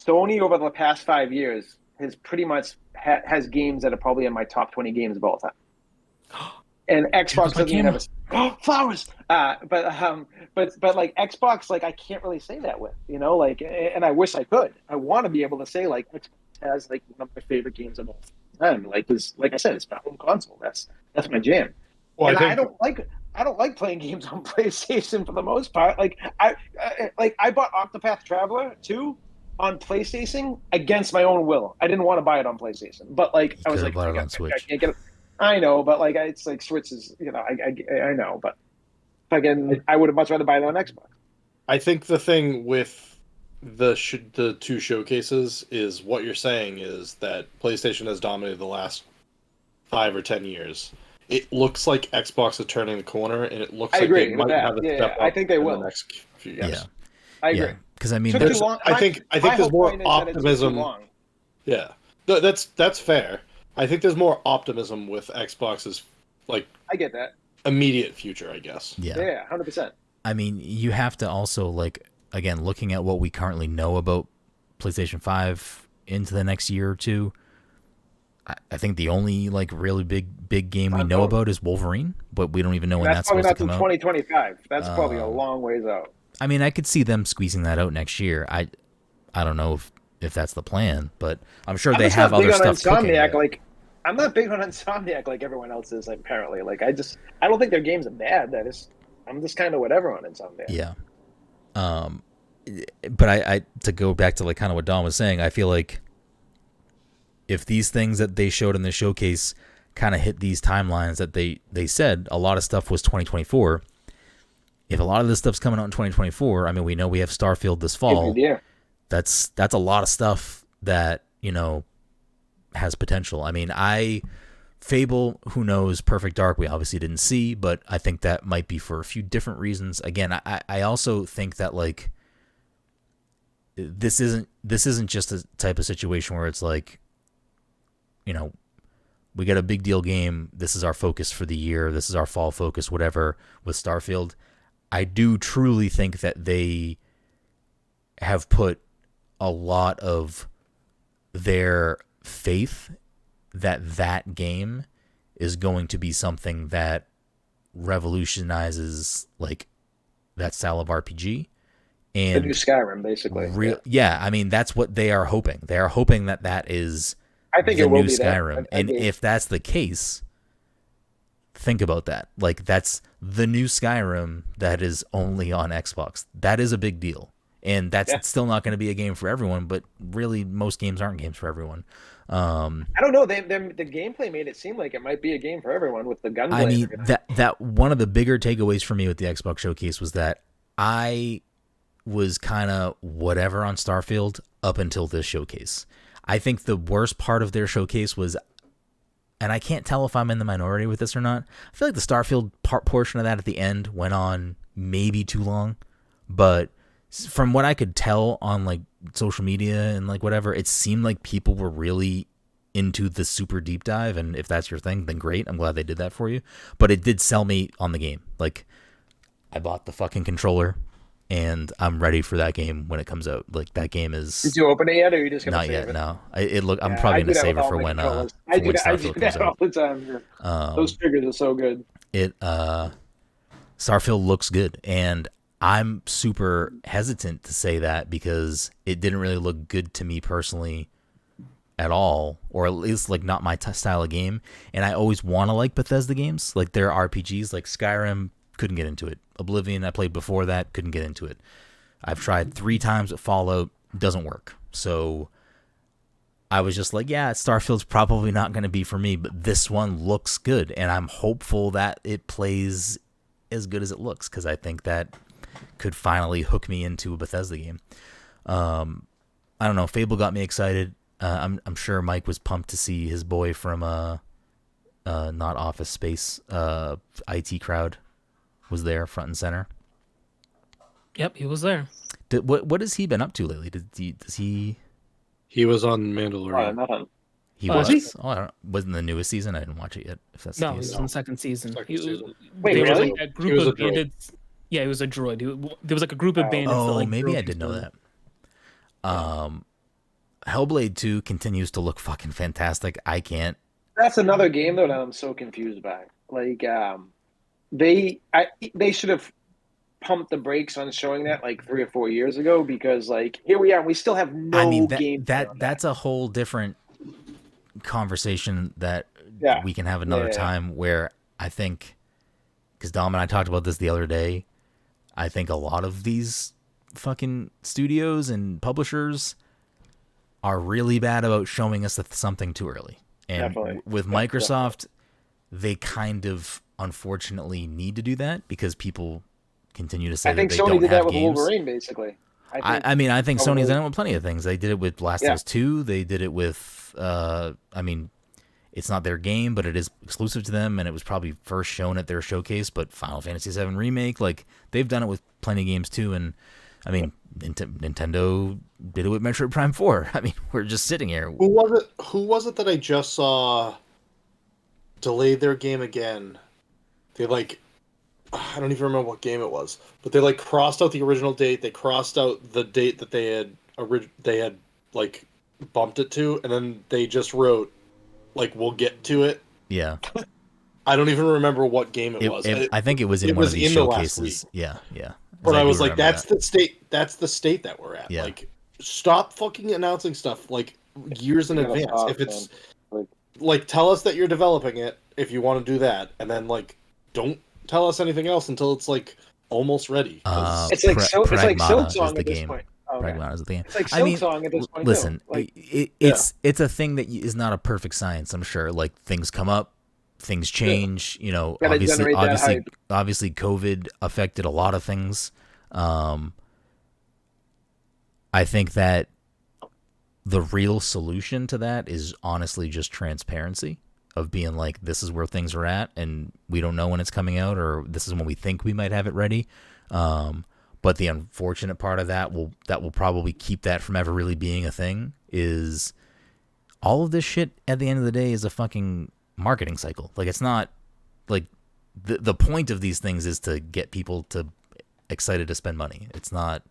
Sony over the past 5 years has pretty much has games that are probably in my top 20 games of all time. And Xbox doesn't even have flowers. But like Xbox, like I can't really say that with, like, and I wish I could. I want to be able to say like Xbox has like one of my favorite games of all time. Like I said, it's my home console. That's my jam. Well, and I don't like playing games on PlayStation for the most part. Like I bought Octopath Traveler 2 on PlayStation against my own will. I didn't want to buy it on PlayStation, but like I was like, bought it on Switch. I can't get it. I know, but like it's like Switch is, I know, but again, I would have much rather buy it on Xbox. I think the thing with the two showcases is what you're saying is that PlayStation has dominated the last 5 or 10 years. It looks like Xbox is turning the corner, and it looks like they might have a step up. I think they will in the next few years. Yeah, I agree. Because I mean, I think there's more optimism. Yeah, that's fair. I think there's more optimism with Xbox's like. I get that. Immediate future, I guess. Yeah, 100%. I mean, you have to also like again looking at what we currently know about PlayStation 5 into the next year or two. I think the only like really big game we know about is Wolverine, but we don't even know when that's supposed to come out. 2025. That's probably a long ways out. I mean, I could see them squeezing that out next year. I don't know if that's the plan, but I'm sure they have other stuff cooking. Like, I'm not big on Insomniac like everyone else is. Apparently, like I don't think their games are bad. I'm just kind of whatever on Insomniac. Yeah. But I to go back to like kind of what Don was saying, I feel like if these things that they showed in the showcase kind of hit these timelines that they said, a lot of stuff was 2024. If a lot of this stuff's coming out in 2024, I mean, we know we have Starfield this fall. Yeah. That's a lot of stuff that, has potential. I mean, Fable, who knows, Perfect Dark, we obviously didn't see, but I think that might be for a few different reasons. Again, I also think that like this isn't just a type of situation where it's like, we got a big deal game. This is our focus for the year. This is our fall focus, whatever, with Starfield. I do truly think that they have put a lot of their faith that game is going to be something that revolutionizes like that style of RPG. And the new Skyrim, basically. Yeah, I mean, that's what they are hoping. They are hoping that is I think the it will new be Skyrim. And if that's the case, think about that. Like, that's the new Skyrim that is only on Xbox. That is a big deal. And that's still not going to be a game for everyone, but really most games aren't games for everyone. I don't know. The gameplay made it seem like it might be a game for everyone with the gunplay. I mean, that one of the bigger takeaways for me with the Xbox showcase was that I was kind of whatever on Starfield up until this showcase. I think the worst part of their showcase was, and I can't tell if I'm in the minority with this or not, I feel like the Starfield portion of that at the end went on maybe too long, but from what I could tell on like social media and like whatever, it seemed like people were really into the super deep dive, and if that's your thing, then great. I'm glad they did that for you. But it did sell me on the game. Like, I bought the fucking controller, and I'm ready for that game when it comes out. Like, that game is. Did you open it yet, or are you just gonna not save yet? it? No, I'm probably gonna save it for when Starfield comes out. All the time. Those triggers are so good. Starfield looks good, and I'm super hesitant to say that because it didn't really look good to me personally at all, or at least like not my style of game. And I always want to like Bethesda games, like their RPGs, like Skyrim, couldn't get into it. Oblivion, I played before that, couldn't get into it. I've tried 3 times at Fallout, doesn't work. So I was just like, yeah, Starfield's probably not going to be for me, but this one looks good, and I'm hopeful that it plays as good as it looks, because I think that could finally hook me into a Bethesda game. I don't know. Fable got me excited. I'm sure Mike was pumped to see his boy from not Office Space, IT Crowd was there front and center. Yep, he was there. What has he been up to lately? Does he? He was on Oh, Mandalorian. nothing. He Was was. he? Oh, I don't, wasn't the newest season. I didn't watch it yet. If that's No, the he case. was in the second season. Second season. Wait, There was really? like a He group was a of droid. bandits. Yeah, he was a droid. There was like a group of bandits. that, Oh, like, maybe drove I did know into- that. Hellblade 2 continues to look fucking fantastic. I can't. That's another game though that I'm so confused by. Like, they should have pumped the brakes on showing that like 3 or 4 years ago, because like here we are, we still have no I mean game. that's a whole different conversation that Yeah. we can have another time. Where I think, because Dom and I talked about this the other day, I think a lot of these fucking studios and publishers are really bad about showing us something too early. And Definitely. with Microsoft, they kind of unfortunately need to do that because people continue to say I think that they Sony don't did have that with games. Wolverine, basically. I mean, I think probably- Sony's done it with plenty of things. They did it with Last of Us 2. They did it with, I mean, it's not their game, but it is exclusive to them, and it was probably first shown at their showcase. But Final Fantasy VII Remake, like, they've done it with plenty of games too. And I mean, Nintendo did it with Metroid Prime 4. I mean, we're just sitting here. Who was it that I just saw delay their game again? They like, I don't even remember what game it was, but they like crossed out the original date. They crossed out the date that they had like bumped it to, and then they just wrote like, we'll get to it. Yeah. I don't even remember what game it was. I think it was in it one was of these in the last showcases. Yeah. But I was do like, remember that's the state. That's the state that we're at. Yeah. Like, stop fucking announcing stuff like years in You gotta advance. stop, If it's man. like, tell us that you're developing it if you want to do that, and then like, don't tell us anything else until it's like almost ready. 'cause- It's like it's like Pragmata is Silksong the at this game. point. Oh, okay. Pragmata is the game. It's like I mean, Silksong at this point. listen, too. Like, it's a thing that is not a perfect science. I'm sure. Like, things come up, things change. You know, Gotta generate that hype. obviously, COVID affected a lot of things. I think that the real solution to that is honestly just transparency of being like, this is where things are at, and we don't know when it's coming out, or this is when we think we might have it ready. But the unfortunate part of that will probably keep that from ever really being a thing is all of this shit at the end of the day is a fucking marketing cycle. Like, it's not like the point of these things is to get people to excited to spend money. It's not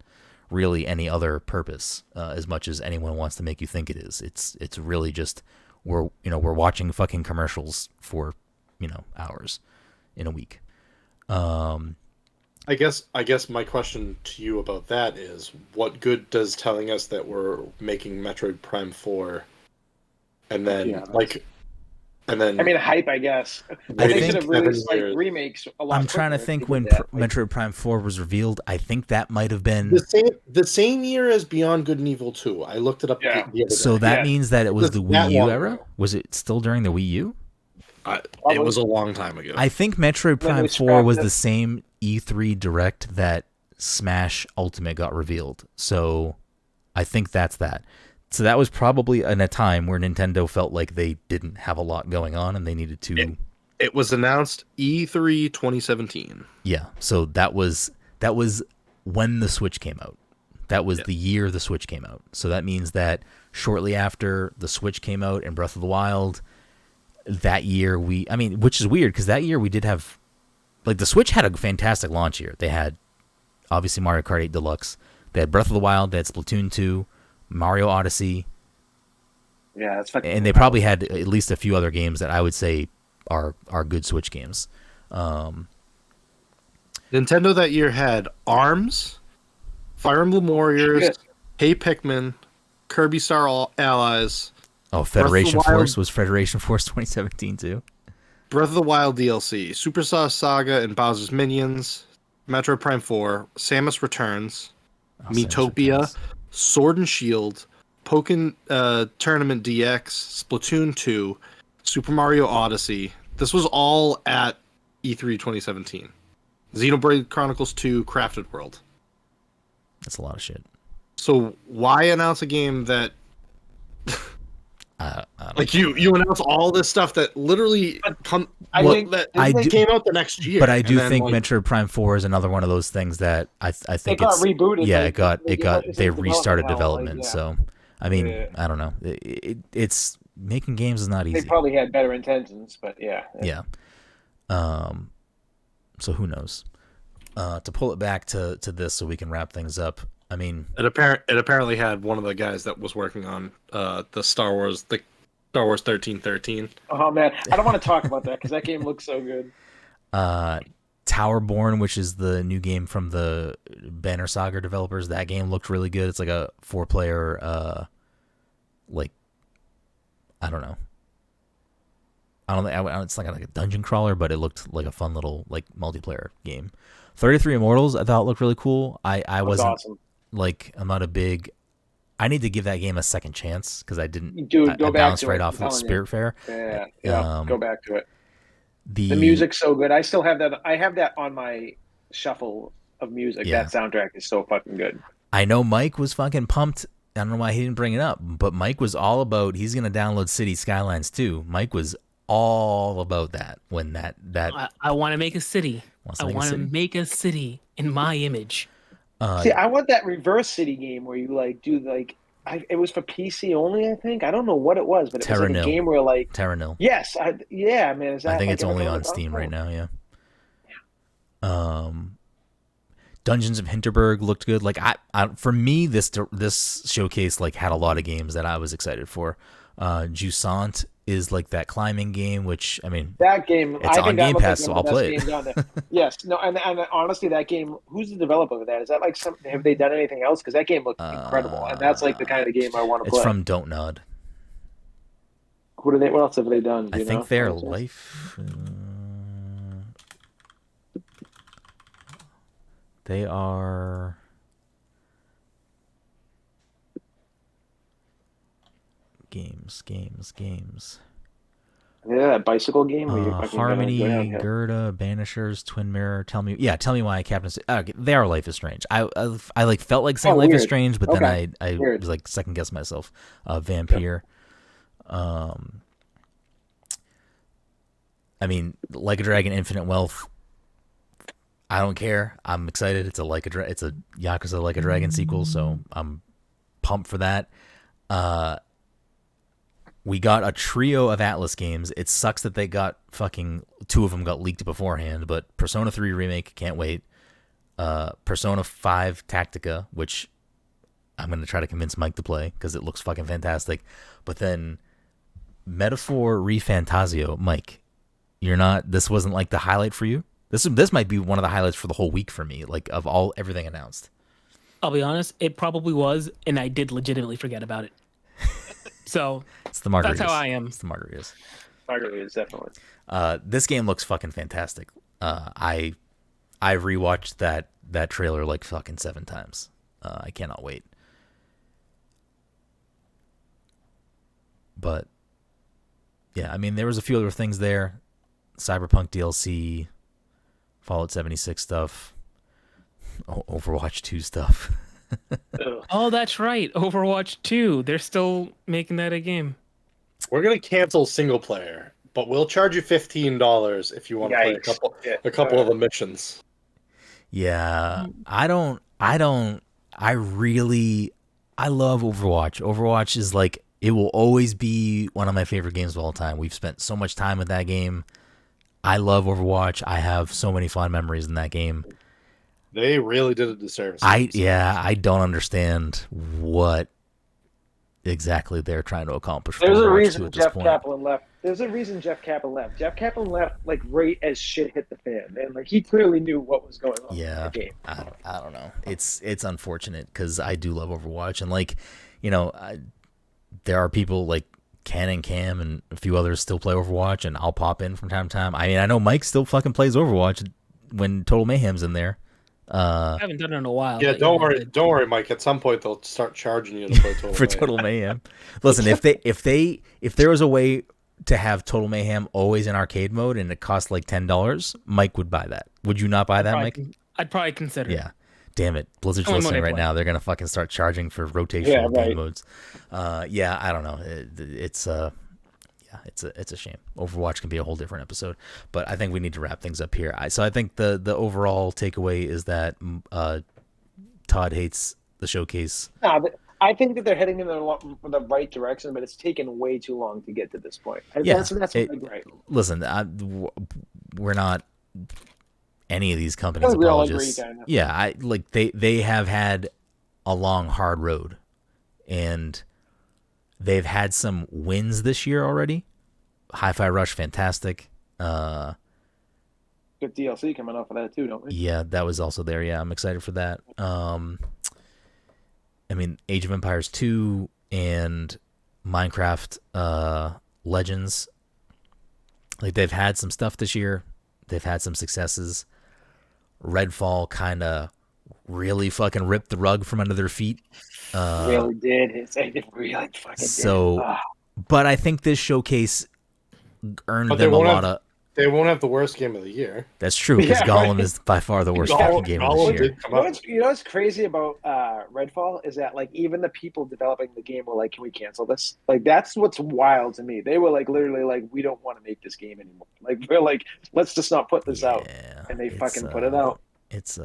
really any other purpose as much as anyone wants to make you think it is. It's really just we're watching fucking commercials for hours in a week. I guess my question to you about that is, what good does telling us that we're making Metroid Prime 4 and then I mean, hype, I guess. I They think should have released like remakes a lot I'm trying to quicker if think they when did that. Metroid Prime 4 was revealed. I think that might have been the same year as Beyond Good and Evil 2. I looked it up Yeah. the other so day. that means that it was the That Wii U long era? ago. Was it still during the Wii U? It was a long time ago. I think Metroid Then Prime they 4 scrapped was it. the same E3 Direct that Smash Ultimate got revealed. So I think that's that. So that was probably in a time where Nintendo felt like they didn't have a lot going on and they needed to... It was announced E3 2017. Yeah, so that was when the Switch came out. That was the year the Switch came out. So that means that shortly after the Switch came out and Breath of the Wild, that year which is weird because that year we did have, like, the Switch had a fantastic launch year. They had obviously Mario Kart 8 Deluxe. They had Breath of the Wild. They had Splatoon 2, Mario Odyssey, Yeah, that's fucking. and they probably had at least a few other games that I would say are good Switch games. Nintendo that year had ARMS, Fire Emblem Warriors, Shit. Hey Pikmin, Kirby Star Allies, Oh, Federation Wild- Force was Federation Force 2017 too. Breath of the Wild DLC, Superstar Saga and Bowser's Minions, Metroid Prime 4, Samus Returns, Oh, Samus Miitopia, Returns. Sword and Shield, Pokken Tournament DX, Splatoon 2, Super Mario Odyssey. This was all at E3 2017. Xenoblade Chronicles 2, Crafted World. That's a lot of shit. So why announce a game that I don't like you announce all this stuff that literally I think came out the next year? But I do and then, think like, Metroid Prime 4 is another one of those things that I think got rebooted, Yeah, like, they it's in restarted development development. now, like, yeah. So I mean, I don't know. It's making games is not easy. They probably had better intentions, but yeah. Yeah. So who knows? To pull it back to this, so we can wrap things up. I mean, it apparently had one of the guys that was working on the Star Wars 1313. Oh man, I don't want to talk about that because that game looks so good. Towerborn, which is the new game from the Banner Saga developers, that game looked really good. It's like a 4-player, like, I don't know. It's like a dungeon crawler, but it looked like a fun little like multiplayer game. 33 Immortals, I thought looked really cool. I wasn't awesome. Like, I'm not a big. I need to give that game a second chance because I didn't. Dude, go I back bounced to right it. off of Spiritfarer. Yeah, go back to it. The music's so good. I still have that. I have that on my shuffle of music. Yeah. That soundtrack is so fucking good. I know Mike was fucking pumped. I don't know why he didn't bring it up, but Mike was all about. He's gonna download City Skylines too. Mike was all about that when that. I want to make a city. I want to make a city in my image. See, I want that reverse city game where you like do like. It was for PC only, I think. I don't know what it was, but it was like a game where like Terra Nil. Yes, yeah, man. Is that, I think like, it's only on Steam right now. Yeah. Dungeons of Hinterberg looked good. Like for me, this showcase like had a lot of games that I was excited for. Jusant is like that climbing game, which I mean, that game it's on Game Pass, so I'll play it. Yes, no, and honestly, that game. Who's the developer of that? Is that like some? Have they done anything else? Because that game looked incredible, and that's like the kind of game I want to play. It's from Don't Nod. What else have they done? I think they're Life. They are. Games. Yeah, that bicycle game. Where Harmony, Gerda, Banishers, Twin Mirror. Tell me why Captain. They are Life is Strange. I like felt like saying Life is Strange, but then I was like second guess myself. Vampire. I mean, Like a Dragon, Infinite Wealth. I don't care. I'm excited. It's a Yakuza Like a Dragon sequel, so I'm pumped for that. We got a trio of Atlas games. It sucks that they got fucking 2 of them got leaked beforehand, but Persona 3 Remake, can't wait. Persona 5 Tactica, which I'm going to try to convince Mike to play because it looks fucking fantastic. But then Metaphor ReFantasio, Mike, this wasn't like the highlight for you? This might be one of the highlights for the whole week for me, like of everything announced. I'll be honest, it probably was, and I did legitimately forget about it. So it's the margaritas. That's how I am. It's the margaritas. Margaritas, definitely. This game looks fucking fantastic. I've rewatched that trailer like fucking 7 times. I cannot wait. But yeah, I mean, there was a few other things there. Cyberpunk DLC, Fallout 76 stuff, Overwatch 2 stuff. Oh, that's right. Overwatch 2. They're still making that a game. We're going to cancel single player, but we'll charge you $15 if you want to play a couple of the missions. Yeah, I love Overwatch. Overwatch is like, it will always be one of my favorite games of all time. We've spent so much time with that game. I love Overwatch. I have so many fond memories in that game. They really did a disservice. I don't understand what exactly they're trying to accomplish. There's a reason Jeff Kaplan left. Jeff Kaplan left like right as shit hit the fan, and like he clearly knew what was going on in the game. I don't know. It's unfortunate because I do love Overwatch, and like, there are people like Ken and Cam and a few others still play Overwatch, and I'll pop in from time to time. I mean, I know Mike still fucking plays Overwatch when Total Mayhem's in there. I haven't done it in a while. Yeah, don't worry, Mike. At some point, they'll start charging you to play Total for Total Mayhem. Listen, if there was a way to have Total Mayhem always in arcade mode and it cost like $10, Mike would buy that. Would you not buy that, Mike? I'd probably consider. Yeah. Damn it, Blizzard's listening right now. They're gonna fucking start charging for rotational game modes. Yeah, I don't know. It's a shame. Overwatch can be a whole different episode, but I think we need to wrap things up here. So I think the overall takeaway is that Todd hates the showcase. No, I think that they're heading in the right direction, but it's taken way too long to get to this point. Yeah, That's right. Listen, we're not any of these companies We all agree, apologists. kind of. Yeah, they have had a long, hard road, and they've had some wins this year already. Hi-Fi Rush, fantastic. Good DLC coming off of that too, don't we? Yeah, that was also there. Yeah, I'm excited for that. I mean, Age of Empires 2 and Minecraft Legends. Like, they've had some stuff this year. They've had some successes. Redfall kind of really fucking ripped the rug from under their feet. Really did. It really fucking So, did. but I think this showcase earned But them a lot of. They won't have the worst game of the year. That's true, because Yeah, Gollum right. is by far the worst fucking game of this year. You know what's crazy about Redfall is that like even the people developing the game were like, "Can we cancel this?" Like that's what's wild to me. They were like literally like, "We don't want to make this game anymore." Like we're like, "Let's just not put this out," and they fucking put it out. It's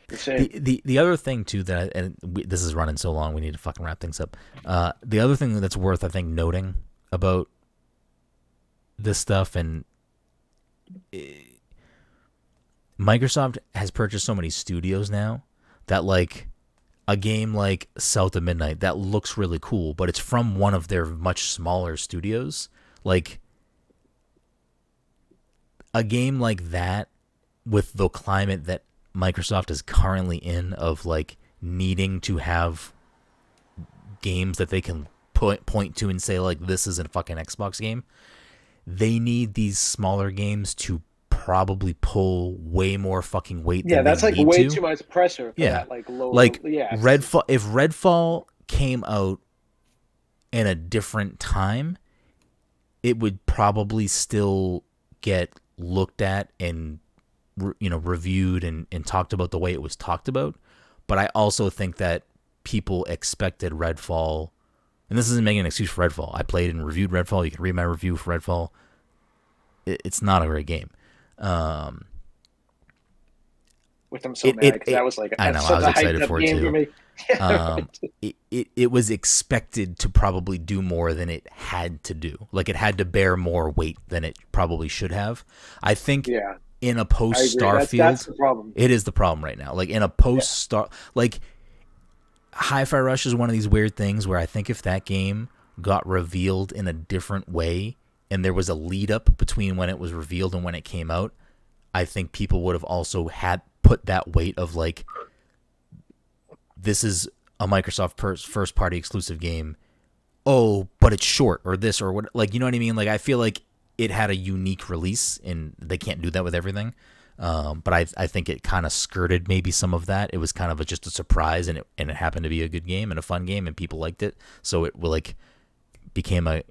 Insane. the other thing too this is running so long, we need to fucking wrap things up. The other thing that's worth, I think, noting about this stuff, and Microsoft has purchased so many studios now that like a game like South of Midnight that looks really cool, but it's from one of their much smaller studios. Like a game like that, with the climate that Microsoft is currently in, of like needing to have games that they can point to and say like, this is a fucking Xbox game. They need these smaller games to probably pull way more fucking weight. Yeah, than that's they like need way to. too much pressure. For Yeah, that, like low. Like yeah, Redfall. If Redfall came out in a different time, it would probably still get looked at and reviewed and talked about the way it was talked about. But I also think that people expected Redfall, and this isn't making an excuse for Redfall. I played and reviewed Redfall. You can read my review for Redfall. It's not a great game. Which I'm so mad because that was like I know, I was excited for it too. It was expected to probably do more than it had to do. Like it had to bear more weight than it probably should have. I think in a post Starfield, that's the problem. It is the problem right now. Like in a post Star, like Hi-Fi Rush is one of these weird things where I think if that game got revealed in a different way and there was a lead up between when it was revealed and when it came out, I think people would have also had put that weight of like, this is a Microsoft first party exclusive game. Oh, but it's short or this or what, like, you know what I mean? Like, I feel like it had a unique release and they can't do that with everything. But I think it kind of skirted maybe some of that. It was kind of just a surprise, and it happened to be a good game and a fun game, and people liked it. So it like became a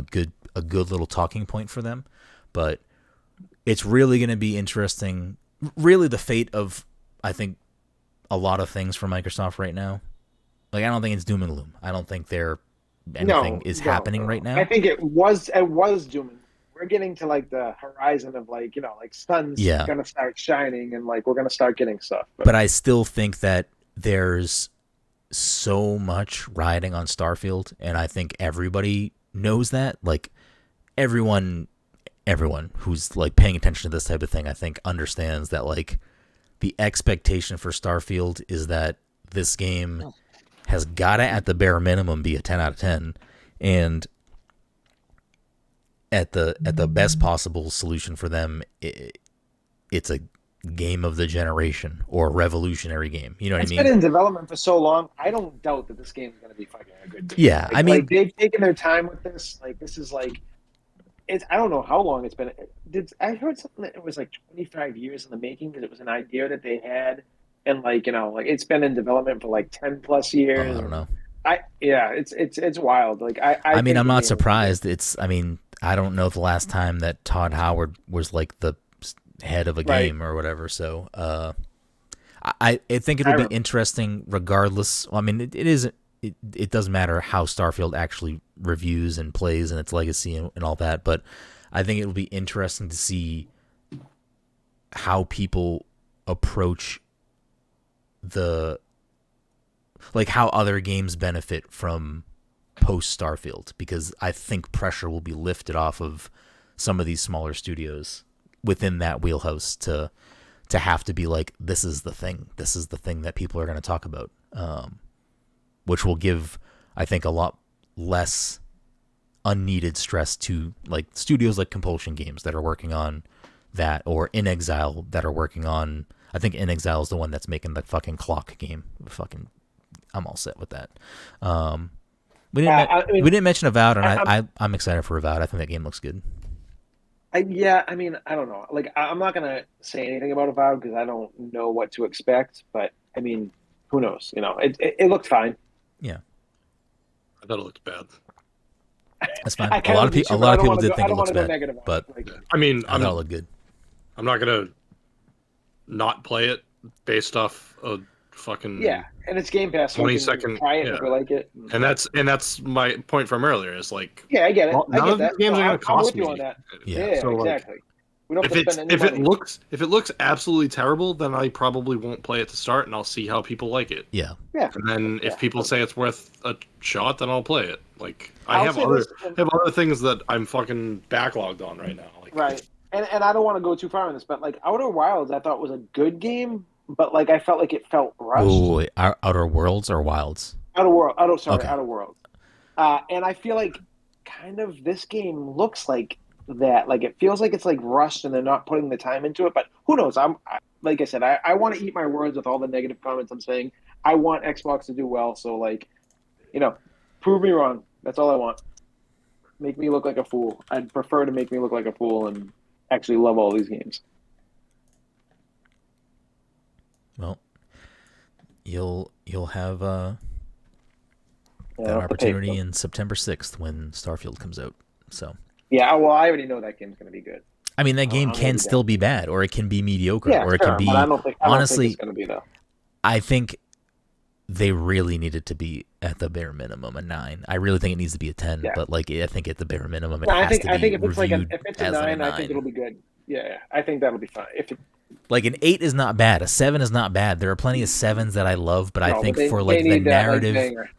good little talking point for them. But it's really going to be interesting. Really, the fate of, I think, a lot of things for Microsoft right now. Like, I don't think it's doom and gloom. I don't think anything is happening right now. I think it was doom and gloom. We're getting to like the horizon of like, like sun's gonna start shining and like we're gonna start getting stuff. But I still think that there's so much riding on Starfield, and I think everybody knows that. Like everyone who's like paying attention to this type of thing, I think understands that like the expectation for Starfield is that this game has gotta at the bare minimum be a 10 out of 10, and at the best possible solution for them, it's a game of the generation or a revolutionary game. You know what I mean? It's been in development for so long. I don't doubt that this game is going to be fucking a good game. Yeah, like, I mean, like they've taken their time with this. Like this is like, I don't know how long it's been. I heard something that it was like 25 years in the making because it was an idea that they had, and like like it's been in development for like 10 plus years. I don't know. It's wild. Like I mean, I'm not surprised. I don't know the last time that Todd Howard was like the head of a game or whatever. So I think it'll be interesting regardless. I mean, it doesn't matter how Starfield actually reviews and plays and its legacy and all that, but I think it'll be interesting to see how people approach the like how other games benefit from post Starfield, because I think pressure will be lifted off of some of these smaller studios within that wheelhouse to have to be like, this is the thing that people are going to talk about, which will give, I think, a lot less unneeded stress to like studios like Compulsion Games that are working on that, or In Exile that are working on, I think In Exile is the one that's making the fucking clock game. I'm all set with that. We didn't mention Avowed, and I'm excited for Avowed. I think that game looks good. I don't know. Like, I'm not gonna say anything about Avowed because I don't know what to expect. But I mean, who knows? You know, it looked fine. Yeah, I thought it looked bad. That's fine. A lot of people did think it looks bad, but I mean, I thought it looked good. I'm not gonna not play it based off a fucking and it's Game Pass. 20-second. Try it if we like it. And that's my point from earlier. Is like, I get it. None of these games are gonna cost me. On that. Yeah, so, exactly. Like, we don't have to spend any money. If it looks absolutely terrible, then I probably won't play it to start, and I'll see how people like it. Yeah. And then if people say it's worth a shot, then I'll play it. Like, I have other things that I'm fucking backlogged on right now. Like, right. And I don't want to go too far on this, but like Outer Wilds, I thought was a good game, but like I felt like it felt rushed. Wait. Outer Worlds or Wilds? Outer Worlds. And I feel like kind of this game looks like that. Like it feels like it's like rushed and they're not putting the time into it. But who knows? Like I said, I want to eat my words with all the negative comments I'm saying. I want Xbox to do well. So like, you know, prove me wrong. That's all I want. Make me look like a fool. I'd prefer to make me look like a fool and actually love all these games. Well, you'll have that opportunity in September 6th when Starfield comes out. So yeah, well, I already know that game's going to be good. I mean, that game can still be bad, or it can be mediocre, or it can be. I don't think honestly, it's going to be though. I think they really needed to be at the bare minimum a 9. I really think it needs to be a 10, but like I think at the bare minimum it has to be. I think if it's a 9, I think it'll be good. Yeah, I think that'll be fine. Like an 8 is not bad, a 7 is not bad. There are plenty of 7s that I love, but I think for like the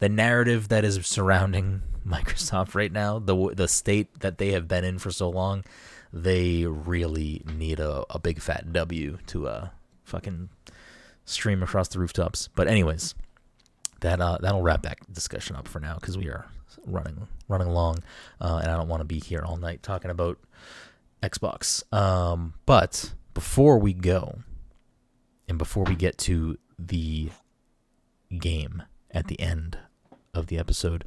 narrative that is surrounding Microsoft right now, the state that they have been in for so long, they really need a big fat W to fucking stream across the rooftops. But anyways, that'll wrap that discussion up for now because we are running long, and I don't want to be here all night talking about Xbox. But before we go, and before we get to the game at the end of the episode,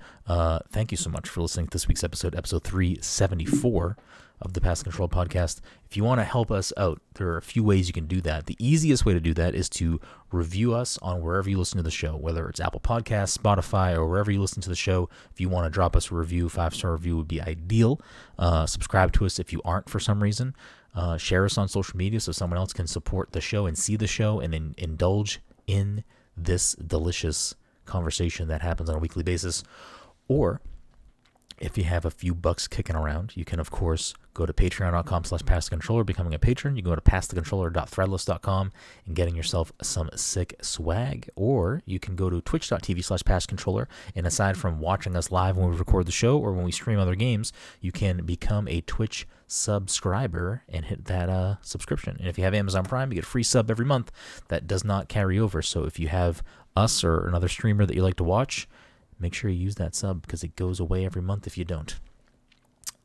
thank you so much for listening to this week's episode 374 of the Pass Control Podcast. If you want to help us out, there are a few ways you can do that. The easiest way to do that is to review us on wherever you listen to the show, whether it's Apple Podcasts, Spotify, or wherever you listen to the show. If you want to drop us a review, 5-star review would be ideal. Subscribe to us if you aren't for some reason. Share us on social media so someone else can support the show and see the show and indulge in this delicious conversation that happens on a weekly basis. Or if you have a few bucks kicking around, you can, of course, go to patreon.com/passthecontroller, becoming a patron. You can go to passthecontroller.threadless.com and getting yourself some sick swag. Or you can go to twitch.tv/passcontroller, and aside from watching us live when we record the show or when we stream other games, you can become a Twitch subscriber and hit that subscription. And if you have Amazon Prime, you get a free sub every month. That does not carry over. So if you have us or another streamer that you like to watch, make sure you use that sub because it goes away every month if you don't.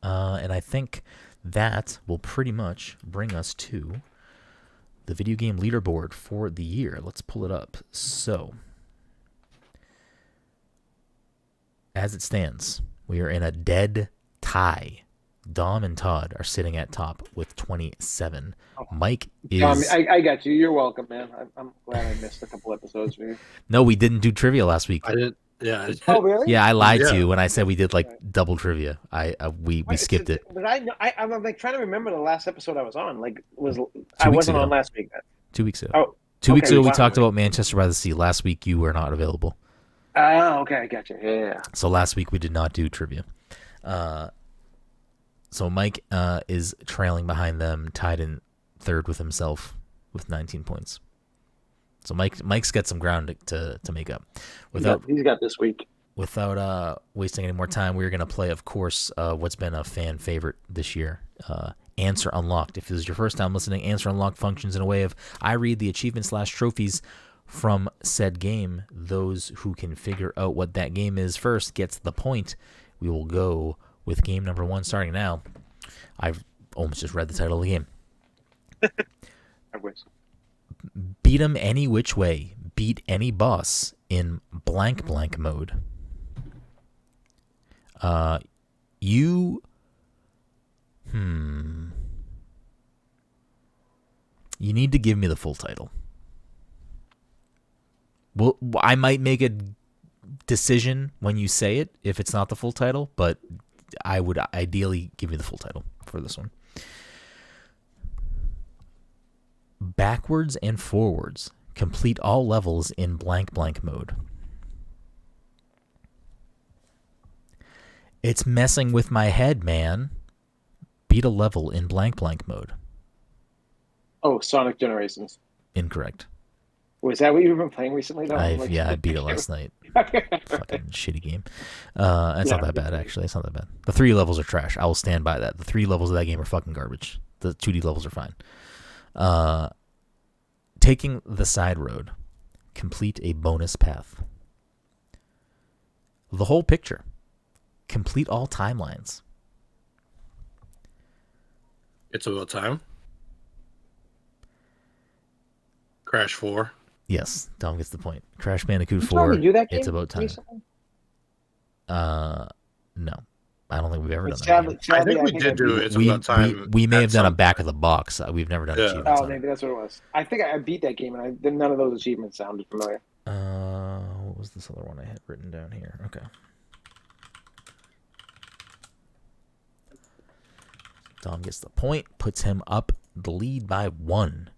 And I think that will pretty much bring us to the video game leaderboard for the year. Let's pull it up. So, as it stands, we are in a dead tie. Dom and Todd are sitting at top with 27. Mike is... I got you. You're welcome, man. I'm glad I missed a couple episodes for you. No, we didn't do trivia last week. I didn't. Yeah. Oh, really? Yeah, I lied to you when I said we did like double trivia. We skipped it. But I'm like trying to remember the last episode I was on. Like I wasn't on last week. 2 weeks ago. Oh, 2 weeks ago we talked about Manchester by the Sea. Last week you were not available. Oh, okay, I got you. Yeah. So last week we did not do trivia. So Mike is trailing behind them, tied in third with himself with 19 points. So Mike's got some ground to make up. He's got this week. Without wasting any more time, we're going to play, of course, what's been a fan favorite this year, Answer Unlocked. If this is your first time listening, Answer Unlocked functions in a way of I read the achievement/trophies from said game. Those who can figure out what that game is first gets the point. We will go with game number 1 starting now. I've almost just read the title of the game. I wish. Beat 'em any which way. Beat any boss in blank mode. You need to give me the full title. Well, I might make a decision when you say it if it's not the full title, but I would ideally give you the full title for this one. Backwards and forwards. Complete all levels in blank mode. It's messing with my head, man. Beat a level in blank mode. Oh, Sonic Generations. Incorrect. Was that what you've been playing recently? Though? I beat it last night. Fucking shitty game. It's not that bad, actually. It's not that bad. The 3 levels are trash. I will stand by that. The 3 levels of that game are fucking garbage. The 2D levels are fine. Taking the side road. Complete a bonus path. The whole picture. Complete all timelines. It's about time. Crash 4. Yes, Dom gets the point. Crash Bandicoot 4. Do that game it's about time. recently? No. I don't think we've ever done that. I think we did do it. It's about time. We may have done a back of the box. We've never done achievements. Oh, maybe that's what it was. I think I beat that game, and none of those achievements sounded familiar. What was this other one I had written down here? Okay. Dom gets the point, puts him up the lead by 1.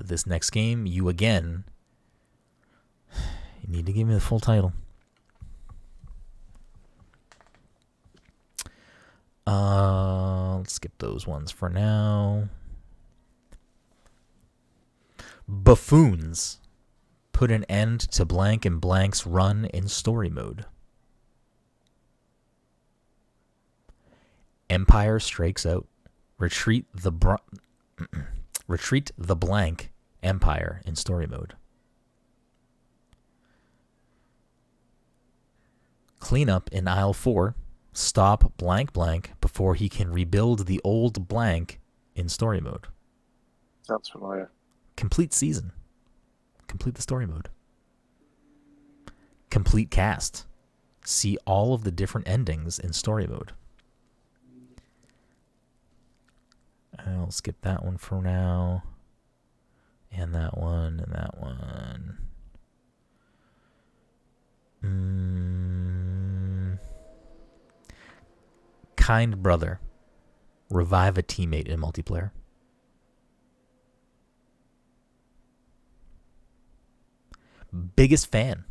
This next game, you again. You need to give me the full title. Let's skip those ones for now. Buffoons. Put an end to blank and blank's run in story mode. Empire Strikes Out. Retreat the blank Empire in story mode. Clean up in aisle 4. Stop blank before he can rebuild the old blank in story mode. Sounds familiar. Complete season. Complete the story mode. Complete cast. See all of the different endings in story mode. I'll skip that one for now. And that one, and that one. Kind brother. Revive a teammate in multiplayer. Biggest fan.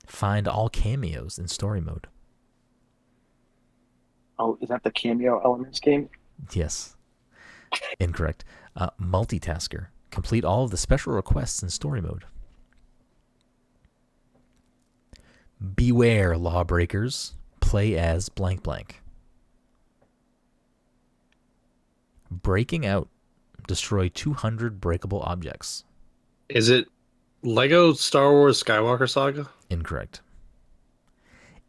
Find all cameos in story mode. Oh, is that the Cameo Elements game? Yes. Incorrect. Multitasker. Complete all of the special requests in story mode. Beware, lawbreakers. Play as blank. Breaking out. Destroy 200 breakable objects. Is it Lego Star Wars Skywalker Saga? Incorrect.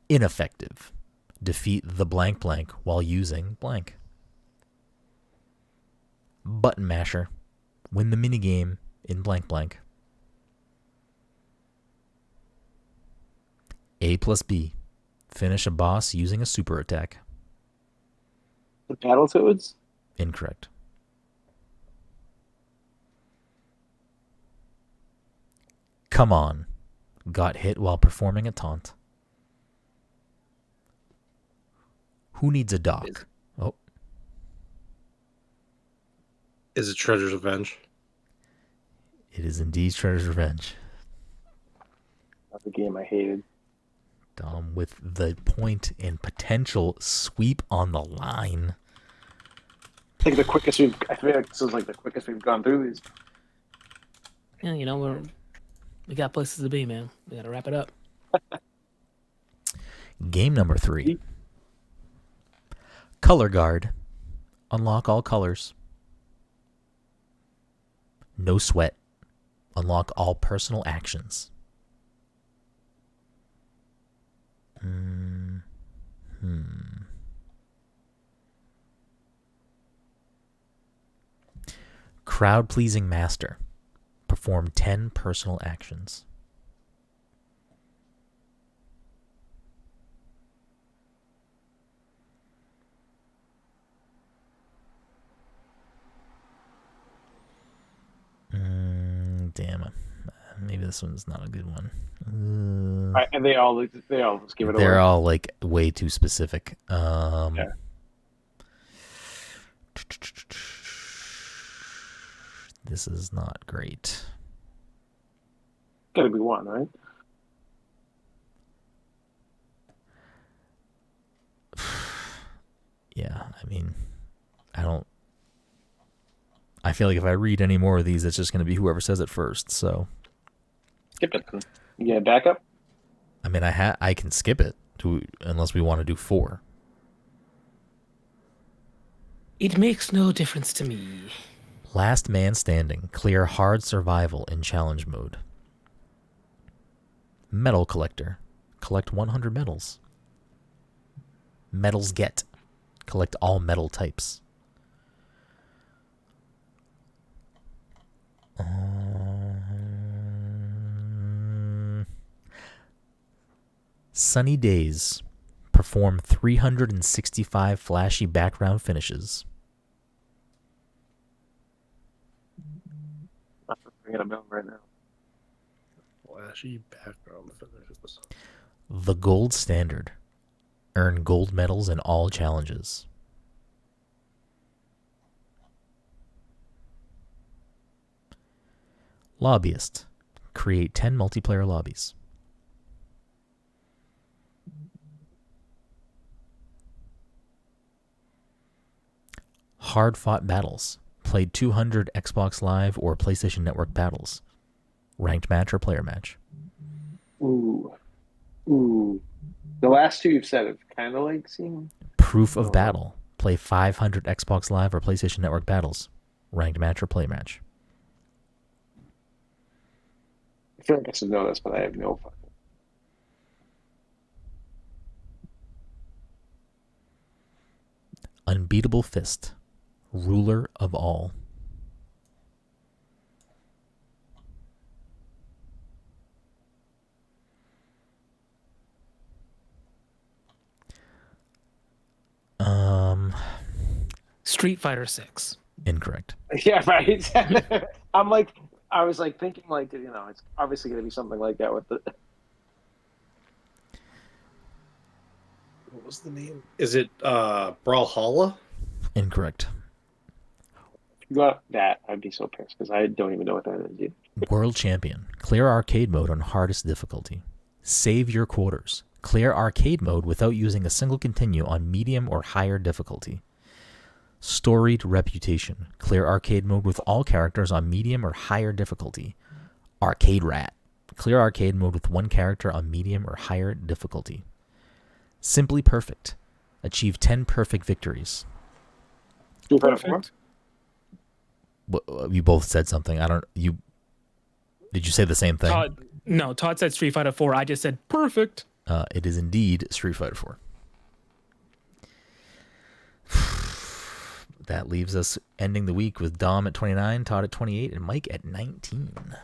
Ineffective. Defeat the blank while using blank. Button masher. Win the minigame in blank. A plus B. Finish a boss using a super attack. The Battletoads? Incorrect. Come on. Got hit while performing a taunt. Who needs a dock? Oh. Is it Treasure's Revenge? It is indeed Treasure's Revenge. That's a game I hated. Dom with the point and potential sweep on the line. I feel like this is like the quickest we've gone through these. Yeah, we're We got places to be, man. We got to wrap it up. Game number 3. Color Guard. Unlock all colors. No sweat. Unlock all personal actions. Crowd-pleasing master. Perform 10 personal actions. Damn. Maybe this one's not a good one. And they all just give it away. They're all like way too specific. Yeah. This is not great. Gotta be one, right? Yeah, I mean, I feel like if I read any more of these, it's just going to be whoever says it first. So skip it. You get a backup? I mean, I can skip it unless we want to do 4. It makes no difference to me. Last man standing. Clear hard survival in challenge mode. Medal collector. Collect 100 medals. Medals get. Collect all medal types. Sunny days. Perform 365 flashy background finishes. I'm bringing them out right now. Flashy background finishes. The gold standard. Earn gold medals in all challenges. Lobbyist. Create 10 multiplayer lobbies. Hard-fought battles. Play 200 Xbox Live or PlayStation Network battles. Ranked match or player match. Ooh. The last two you've said have kind of like seemed... Proof of battle. Play 500 Xbox Live or PlayStation Network battles. Ranked match or play match. I feel like I should know this, but I have no fucking... Unbeatable fist. Ruler of all. Street Fighter 6. Incorrect. Yeah, right. I was like thinking like, you know, it's obviously going to be something like that with the... What was the name? Is it Brawlhalla? Incorrect. If you got that, I'd be so pissed because I don't even know what that is yet. World champion. Clear arcade mode on hardest difficulty. Save your quarters. Clear arcade mode without using a single continue on medium or higher difficulty. Storied reputation. Clear arcade mode with all characters on medium or higher difficulty. Arcade rat. Clear arcade mode with one character on medium or higher difficulty. Simply perfect. Achieve 10 perfect victories. Perfect. You both said something. Did you say the same thing? Todd said Street Fighter 4. I just said perfect. It is indeed Street Fighter 4. That leaves us ending the week with Dom at 29, Todd at 28, and Mike at 19.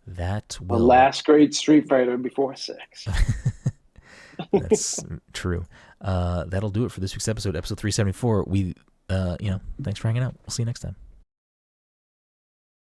That will... The last great Street Fighter before 6. That's true. That'll do it for this week's episode 374. Thanks for hanging out. We'll see you next time.